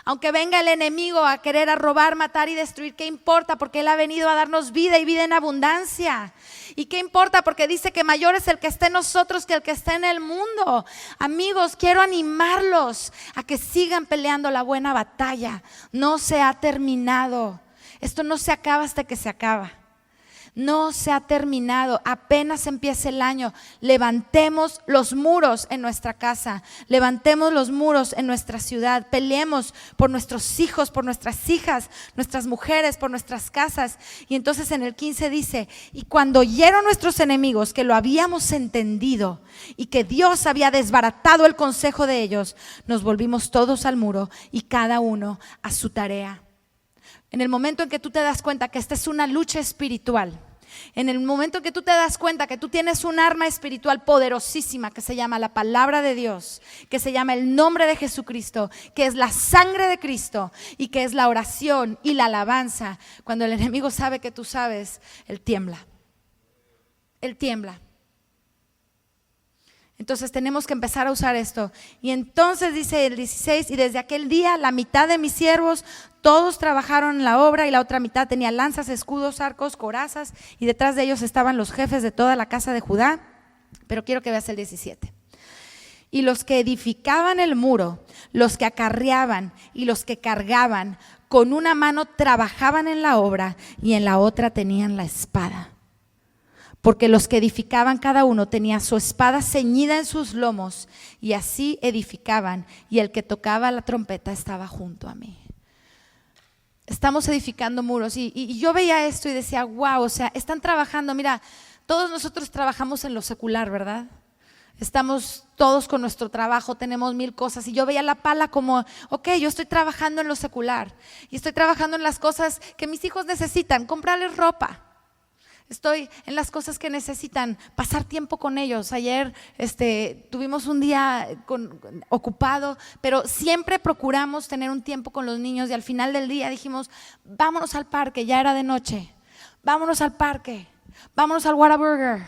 Aunque venga el enemigo a querer a robar, matar y destruir, ¿qué importa? Porque Él ha venido a darnos vida y vida en abundancia. ¿Y qué importa? Porque dice que mayor es el que está en nosotros que el que está en el mundo. Amigos, quiero animarlos a que sigan peleando la buena batalla. No se ha terminado. Esto no se acaba hasta que se acaba. No se ha terminado, apenas empieza el año. Levantemos los muros en nuestra casa, levantemos los muros en nuestra ciudad, peleemos por nuestros hijos, por nuestras hijas, nuestras mujeres, por nuestras casas. Y entonces en el 15 dice: y cuando oyeron nuestros enemigos que lo habíamos entendido y que Dios había desbaratado el consejo de ellos, nos volvimos todos al muro y cada uno a su tarea. En el momento en que tú te das cuenta que esta es una lucha espiritual, En el momento que tú te das cuenta que tú tienes un arma espiritual poderosísima que se llama la palabra de Dios, que se llama el nombre de Jesucristo, que es la sangre de Cristo y que es la oración y la alabanza, cuando el enemigo sabe que tú sabes, él tiembla. Él tiembla. Entonces tenemos que empezar a usar esto. Y entonces dice el 16, y desde aquel día la mitad de mis siervos, todos trabajaron en la obra y la otra mitad tenía lanzas, escudos, arcos, corazas, y detrás de ellos estaban los jefes de toda la casa de Judá. Pero quiero que veas el 17. Y los que edificaban el muro, los que acarreaban y los que cargaban, con una mano trabajaban en la obra y en la otra tenían la espada. Porque los que edificaban cada uno tenía su espada ceñida en sus lomos, y así edificaban, y el que tocaba la trompeta estaba junto a mí. Estamos edificando muros, y yo veía esto y decía, wow, o sea, están trabajando. Mira, todos nosotros trabajamos en lo secular, ¿verdad? Estamos todos con nuestro trabajo, tenemos 1000 cosas, y yo veía la pala como, ok, yo estoy trabajando en lo secular, y estoy trabajando en las cosas que mis hijos necesitan, comprarles ropa. Estoy en las cosas que necesitan, pasar tiempo con ellos. Ayer tuvimos un día ocupado, pero siempre procuramos tener un tiempo con los niños, y al final del día dijimos, vámonos al parque, ya era de noche, vámonos al parque, vámonos al Whataburger,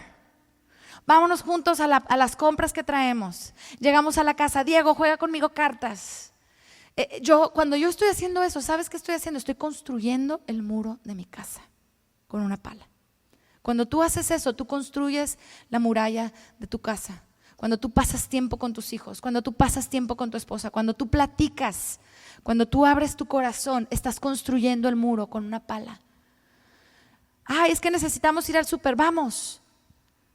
vámonos juntos a las compras que traemos. Llegamos a la casa, Diego, juega conmigo cartas. Cuando yo estoy haciendo eso, ¿sabes qué estoy haciendo? Estoy construyendo el muro de mi casa con una pala. Cuando tú haces eso, tú construyes la muralla de tu casa. Cuando tú pasas tiempo con tus hijos, cuando tú pasas tiempo con tu esposa, cuando tú platicas, cuando tú abres tu corazón, estás construyendo el muro con una pala. Ay, es que necesitamos ir al súper, vamos,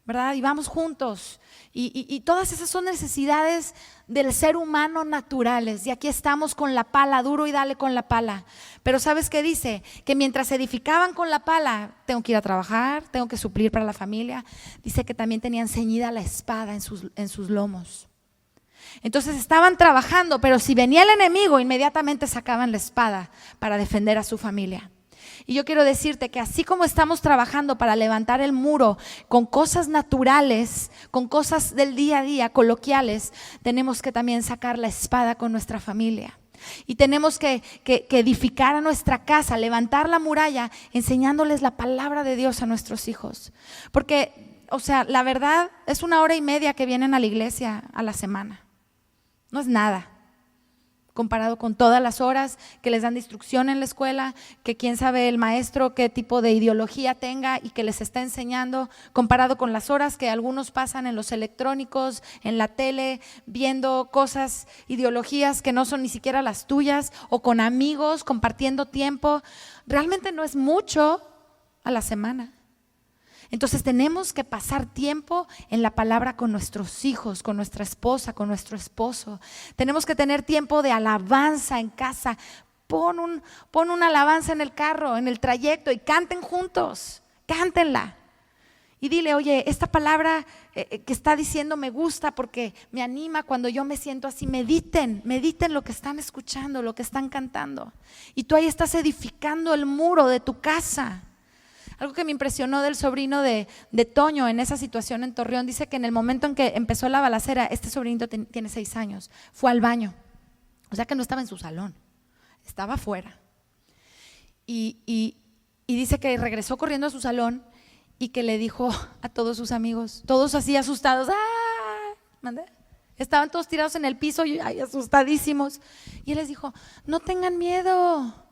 ¿verdad? Y vamos juntos. Y todas esas son necesidades del ser humano naturales. Y aquí estamos con la pala, duro y dale con la pala. Pero ¿sabes qué dice? Que mientras edificaban con la pala, tengo que ir a trabajar, tengo que suplir para la familia. Dice que también tenían ceñida la espada en sus lomos. Entonces estaban trabajando, pero si venía el enemigo, inmediatamente sacaban la espada para defender a su familia. Y yo quiero decirte que así como estamos trabajando para levantar el muro con cosas naturales, con cosas del día a día, coloquiales, tenemos que también sacar la espada con nuestra familia. Y tenemos que edificar a nuestra casa, levantar la muralla, enseñándoles la palabra de Dios a nuestros hijos. Porque, o sea, la verdad es 1 hora y media que vienen a la iglesia a la semana. No es nada comparado con todas las horas que les dan de instrucción en la escuela, que quién sabe el maestro qué tipo de ideología tenga y que les está enseñando, comparado con las horas que algunos pasan en los electrónicos, en la tele, viendo cosas, ideologías que no son ni siquiera las tuyas, o con amigos, compartiendo tiempo. Realmente no es mucho a la semana. Entonces tenemos que pasar tiempo en la palabra con nuestros hijos, con nuestra esposa, con nuestro esposo. Tenemos que tener tiempo de alabanza en casa. Pon una alabanza en el carro, en el trayecto, y canten juntos, cántenla. Y dile, oye, esta palabra que está diciendo me gusta porque me anima cuando yo me siento así. Mediten lo que están escuchando, lo que están cantando. Y tú ahí estás edificando el muro de tu casa. Algo que me impresionó del sobrino de Toño en esa situación en Torreón, dice que en el momento en que empezó la balacera, este sobrinito tiene 6 años, fue al baño. O sea que no estaba en su salón, estaba afuera. Y dice que regresó corriendo a su salón y que le dijo a todos sus amigos, todos así asustados, ¡ah! ¿Mandé? Estaban todos tirados en el piso y asustadísimos. Y él les dijo, no tengan miedo.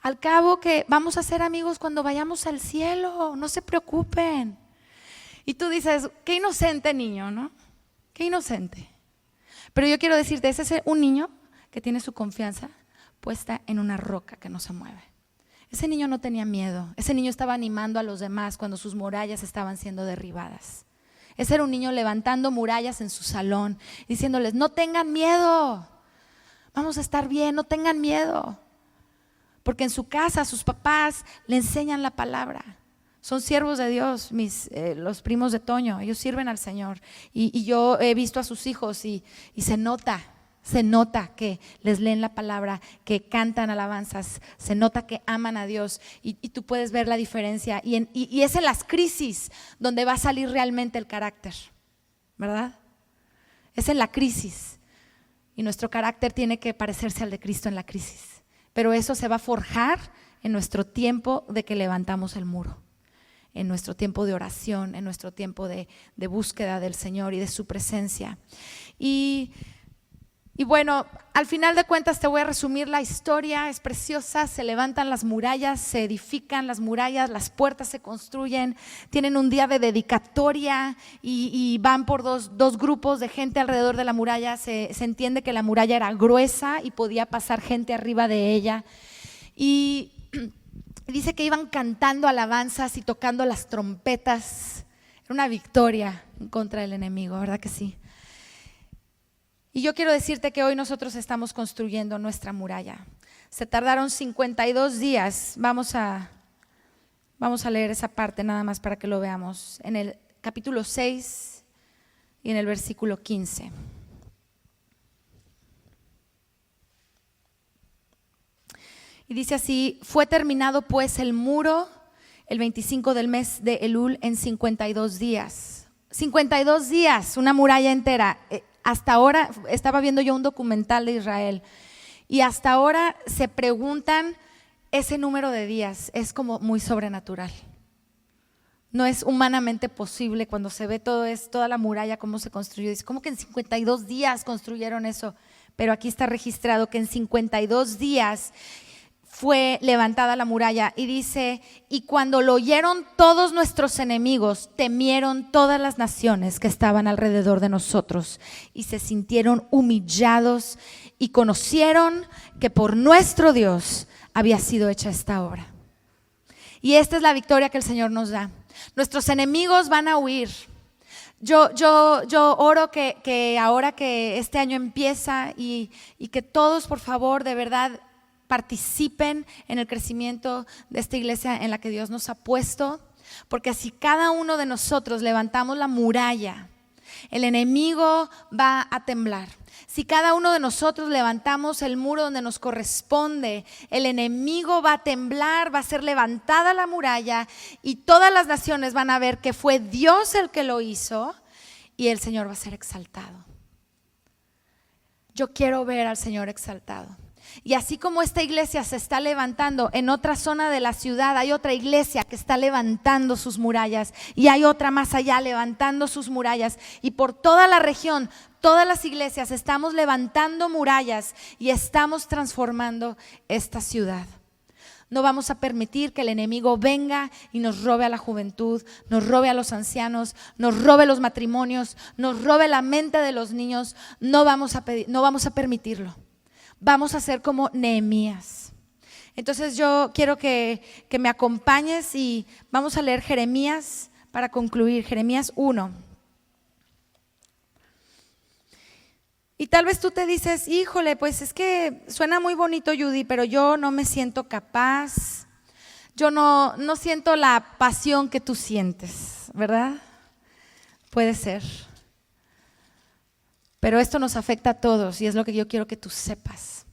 Al cabo que vamos a ser amigos cuando vayamos al cielo, no se preocupen. Y tú dices, qué inocente niño, ¿no? Qué inocente. Pero yo quiero decirte, ese es un niño que tiene su confianza puesta en una roca que no se mueve. Ese niño no tenía miedo, ese niño estaba animando a los demás cuando sus murallas estaban siendo derribadas. Ese era un niño levantando murallas en su salón, diciéndoles, no tengan miedo, vamos a estar bien, no tengan miedo. Porque en su casa sus papás le enseñan la palabra. Son siervos de Dios, los primos de Toño, ellos sirven al Señor. Y yo he visto a sus hijos y se nota Se nota que les leen la palabra, que cantan alabanzas, se nota que aman a Dios y tú puedes ver la diferencia. Y es en las crisis donde va a salir realmente el carácter, ¿verdad? Es en la crisis y nuestro carácter tiene que parecerse al de Cristo en la crisis. Pero eso se va a forjar en nuestro tiempo de que levantamos el muro, en nuestro tiempo de oración, en nuestro tiempo de búsqueda del Señor y de su presencia. Y bueno, al final de cuentas te voy a resumir la historia, es preciosa, se levantan las murallas, se edifican las murallas, las puertas se construyen, tienen un día de dedicatoria y van por dos grupos de gente alrededor de la muralla. Se entiende que la muralla era gruesa y podía pasar gente arriba de ella. Y dice que iban cantando alabanzas y tocando las trompetas. Era una victoria en contra del enemigo, ¿verdad que sí? Y yo quiero decirte que hoy nosotros estamos construyendo nuestra muralla. Se tardaron 52 días. Vamos a leer esa parte nada más para que lo veamos. En el capítulo 6 y en el versículo 15. Y dice así: fue terminado pues el muro el 25 del mes de Elul en 52 días. 52 días, una muralla entera. Hasta ahora, estaba viendo yo un documental de Israel y hasta ahora se preguntan ese número de días, es como muy sobrenatural. No es humanamente posible cuando se ve toda la muralla, cómo se construyó. Dice, ¿cómo que en 52 días construyeron eso? Pero aquí está registrado que en 52 días fue levantada la muralla y dice, y cuando lo oyeron todos nuestros enemigos, temieron todas las naciones que estaban alrededor de nosotros y se sintieron humillados y conocieron que por nuestro Dios había sido hecha esta obra. Y esta es la victoria que el Señor nos da. Nuestros enemigos van a huir. Yo oro que ahora que este año empieza y que todos, por favor, de verdad, participen en el crecimiento de esta iglesia en la que Dios nos ha puesto, porque si cada uno de nosotros levantamos la muralla, el enemigo va a temblar. Si cada uno de nosotros levantamos el muro donde nos corresponde, el enemigo va a temblar, va a ser levantada la muralla y todas las naciones van a ver que fue Dios el que lo hizo y el Señor va a ser exaltado. Yo quiero ver al Señor exaltado. Y así como esta iglesia se está levantando, en otra zona de la ciudad hay otra iglesia que está levantando sus murallas y hay otra más allá levantando sus murallas, y por toda la región, todas las iglesias estamos levantando murallas y estamos transformando esta ciudad. No vamos a permitir que el enemigo venga y nos robe a la juventud, nos robe a los ancianos, nos robe los matrimonios, nos robe la mente de los niños. No vamos a permitirlo. Vamos a ser como Nehemías. Entonces yo quiero que me acompañes y vamos a leer Jeremías para concluir. Jeremías 1. Y tal vez tú te dices, híjole, pues es que suena muy bonito, Judy, pero yo no me siento capaz. Yo no siento la pasión que tú sientes, ¿verdad? Puede ser. Pero esto nos afecta a todos y es lo que yo quiero que tú sepas.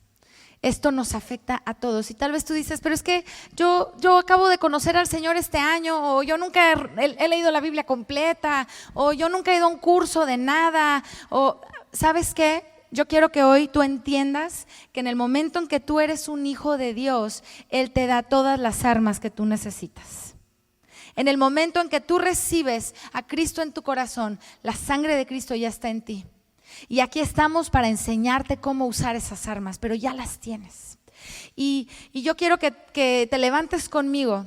Esto nos afecta a todos. Y tal vez tú dices, pero es que yo acabo de conocer al Señor este año, o yo nunca he leído la Biblia completa, o yo nunca he ido a un curso de nada, o ¿sabes qué? Yo quiero que hoy tú entiendas que en el momento en que tú eres un hijo de Dios, Él te da todas las armas que tú necesitas. En el momento en que tú recibes a Cristo en tu corazón, la sangre de Cristo ya está en ti. Y aquí estamos para enseñarte cómo usar esas armas, pero ya las tienes. Y yo quiero que te levantes conmigo.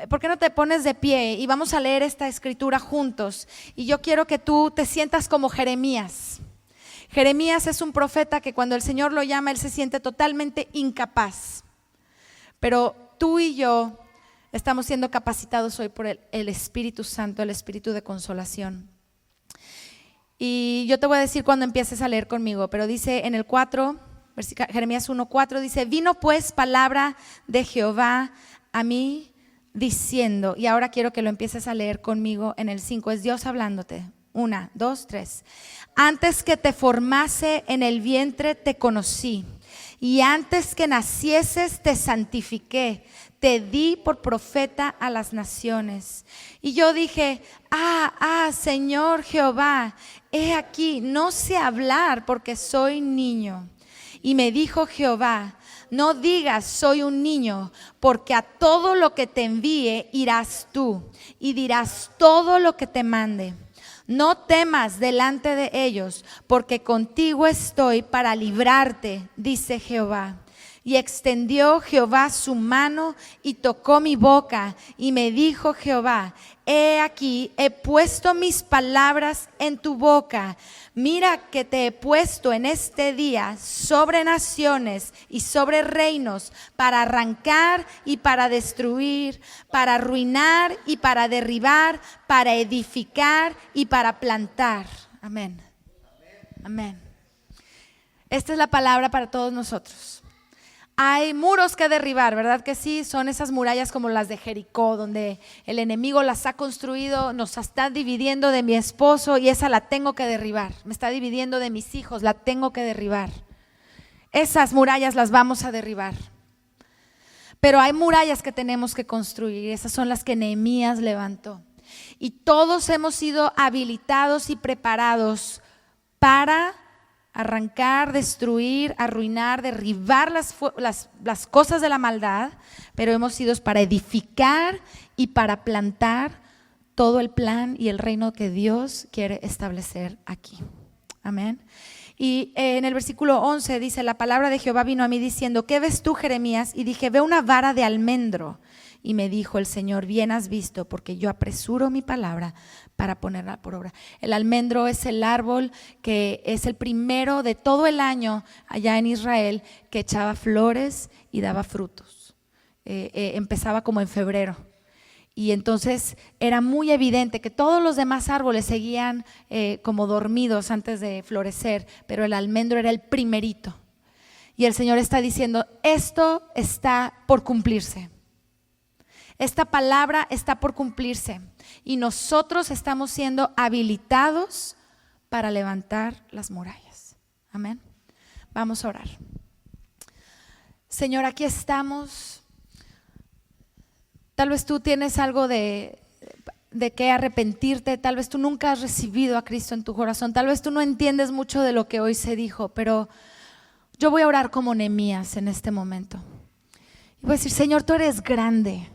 ¿Por qué no te pones de pie? Y vamos a leer esta escritura juntos. Y yo quiero que tú te sientas como Jeremías. Jeremías es un profeta que cuando el Señor lo llama, él se siente totalmente incapaz. Pero tú y yo estamos siendo capacitados hoy por el Espíritu Santo, el Espíritu de consolación. Y yo te voy a decir cuando empieces a leer conmigo, pero dice en el 4, Jeremías 1:4, dice, vino pues palabra de Jehová a mí diciendo, y ahora quiero que lo empieces a leer conmigo en el 5, es Dios hablándote, 1, 2, 3. Antes que te formase en el vientre te conocí, y antes que nacieses te santifiqué, te di por profeta a las naciones. Y yo dije, Señor Jehová, he aquí, no sé hablar porque soy niño. Y me dijo Jehová, no digas soy un niño, porque a todo lo que te envíe irás tú y dirás todo lo que te mande. No temas delante de ellos, porque contigo estoy para librarte, dice Jehová. Y extendió Jehová su mano y tocó mi boca, y me dijo Jehová, he aquí, he puesto mis palabras en tu boca. Mira que te he puesto en este día sobre naciones y sobre reinos, para arrancar y para destruir, para arruinar y para derribar, para edificar y para plantar. Amén. Amén. Esta es la palabra para todos nosotros. Hay muros que derribar, ¿verdad que sí? Son esas murallas como las de Jericó, donde el enemigo las ha construido, nos está dividiendo de mi esposo y esa la tengo que derribar. Me está dividiendo de mis hijos, la tengo que derribar. Esas murallas las vamos a derribar. Pero hay murallas que tenemos que construir, esas son las que Nehemías levantó. Y todos hemos sido habilitados y preparados para arrancar, destruir, arruinar, derribar las cosas de la maldad, pero hemos sido para edificar y para plantar todo el plan y el reino que Dios quiere establecer aquí. Amén. Y en el versículo 11 dice, la palabra de Jehová vino a mí diciendo, ¿qué ves tú, Jeremías? Y dije, veo una vara de almendro. Y me dijo el Señor, bien has visto, porque yo apresuro mi palabra para ponerla por obra. El almendro es el árbol que es el primero de todo el año allá en Israel que echaba flores y daba frutos. Empezaba como en febrero. Y entonces era muy evidente que todos los demás árboles seguían como dormidos antes de florecer, pero el almendro era el primerito. Y el Señor está diciendo, esto está por cumplirse. Esta palabra está por cumplirse y nosotros estamos siendo habilitados para levantar las murallas. Amén. Vamos a orar. Señor, aquí estamos. Tal vez tú tienes algo de qué arrepentirte, tal vez tú nunca has recibido a Cristo en tu corazón, tal vez tú no entiendes mucho de lo que hoy se dijo, pero yo voy a orar como Nehemías en este momento. Y voy a decir, Señor, tú eres grande.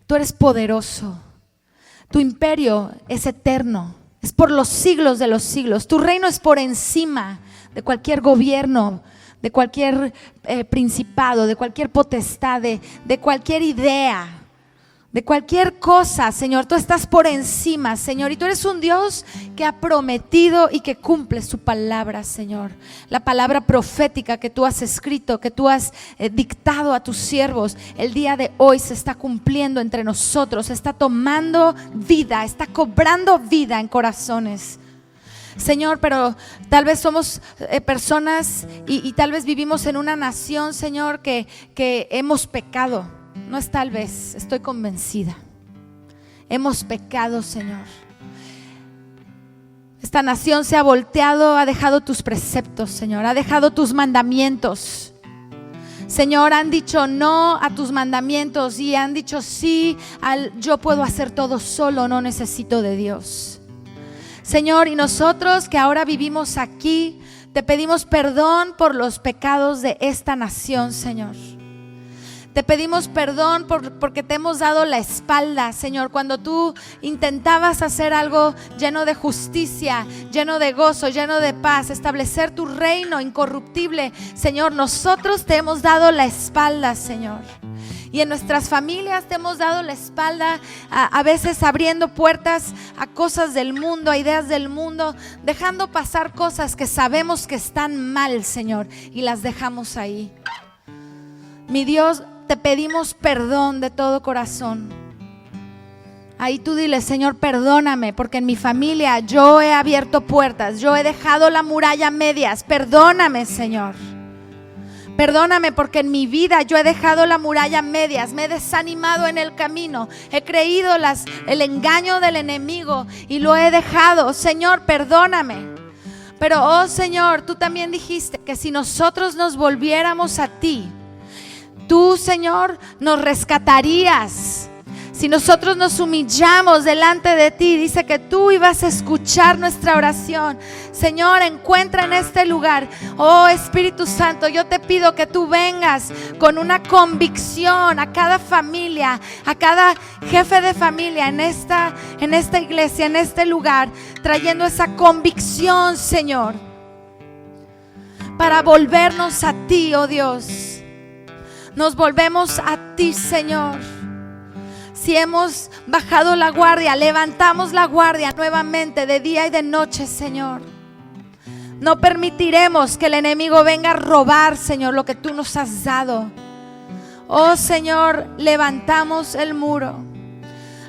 Tú eres poderoso, tu imperio es eterno, es por los siglos de los siglos. Tu reino es por encima de cualquier gobierno, de cualquier principado, de cualquier potestad, de cualquier idea, de cualquier cosa, Señor. Tú estás por encima, Señor, y tú eres un Dios que ha prometido y que cumple su palabra, Señor. La palabra profética que tú has escrito, que tú has dictado a tus siervos, el día de hoy se está cumpliendo entre nosotros, está tomando vida, está cobrando vida en corazones. Señor, pero tal vez somos personas y tal vez vivimos en una nación, Señor, que hemos pecado. No es tal vez, estoy convencida. Hemos pecado, Señor. Esta nación se ha volteado, ha dejado tus preceptos, Señor, ha dejado tus mandamientos. Señor, han dicho no a tus mandamientos y han dicho sí al yo puedo hacer todo solo, no necesito de Dios. Señor, y nosotros que ahora vivimos aquí, te pedimos perdón por los pecados de esta nación, Señor. Te pedimos perdón porque te hemos dado la espalda, Señor, cuando tú intentabas hacer algo lleno de justicia, lleno de gozo, lleno de paz, establecer tu reino incorruptible. Señor, nosotros te hemos dado la espalda, Señor. Y en nuestras familias te hemos dado la espalda, a veces abriendo puertas a cosas del mundo, a ideas del mundo, dejando pasar cosas que sabemos que están mal, Señor, y las dejamos ahí. Mi Dios, te pedimos perdón de todo corazón. Ahí tú dile, Señor, perdóname, porque en mi familia yo he abierto puertas, yo he dejado la muralla a medias. Perdóname, Señor. Perdóname porque en mi vida yo he dejado la muralla a medias, me he desanimado en el camino, he creído el engaño del enemigo y lo he dejado. Señor, perdóname. Pero, oh Señor, tú también dijiste que si nosotros nos volviéramos a ti, tú, Señor, nos rescatarías. Si nosotros nos humillamos delante de ti, dice que tú ibas a escuchar nuestra oración. Señor, encuentra en este lugar, oh Espíritu Santo, yo te pido que tú vengas con una convicción a cada familia, a cada jefe de familia en esta iglesia, en este lugar, trayendo esa convicción, Señor, para volvernos a ti, oh Dios. Nos volvemos a ti, Señor. Si hemos bajado la guardia, levantamos la guardia nuevamente de día y de noche, Señor. No permitiremos que el enemigo venga a robar, Señor, lo que tú nos has dado. Oh, Señor, levantamos el muro.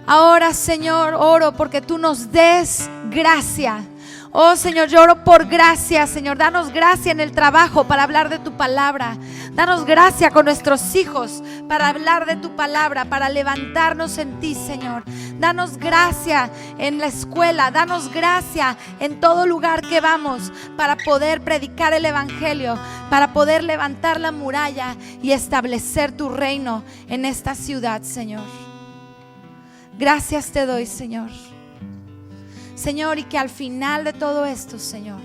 Ahora, Señor, oro porque tú nos des gracia. Oh, Señor, yo oro por gracia, Señor. Danos gracia en el trabajo para hablar de tu palabra. Danos gracia con nuestros hijos para hablar de tu palabra, para levantarnos en ti, Señor. Danos gracia en la escuela, danos gracia en todo lugar que vamos para poder predicar el evangelio, para poder levantar la muralla y establecer tu reino en esta ciudad, Señor. Gracias te doy, Señor. Señor, y que al final de todo esto, Señor,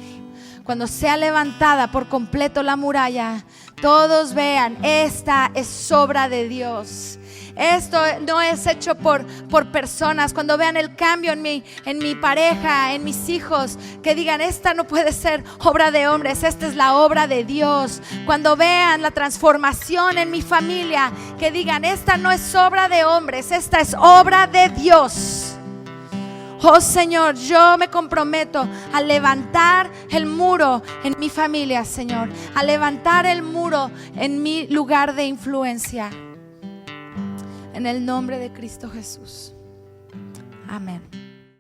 cuando sea levantada por completo la muralla, todos vean, esta es obra de Dios. Esto no es hecho por personas. Cuando vean el cambio en mi pareja, en mis hijos, que digan, esta no puede ser obra de hombres, esta es la obra de Dios. Cuando vean la transformación en mi familia, que digan, esta no es obra de hombres, esta es obra de Dios. Oh Señor, yo me comprometo a levantar el muro en mi familia, Señor, a levantar el muro en mi lugar de influencia. En el nombre de Cristo Jesús. Amén.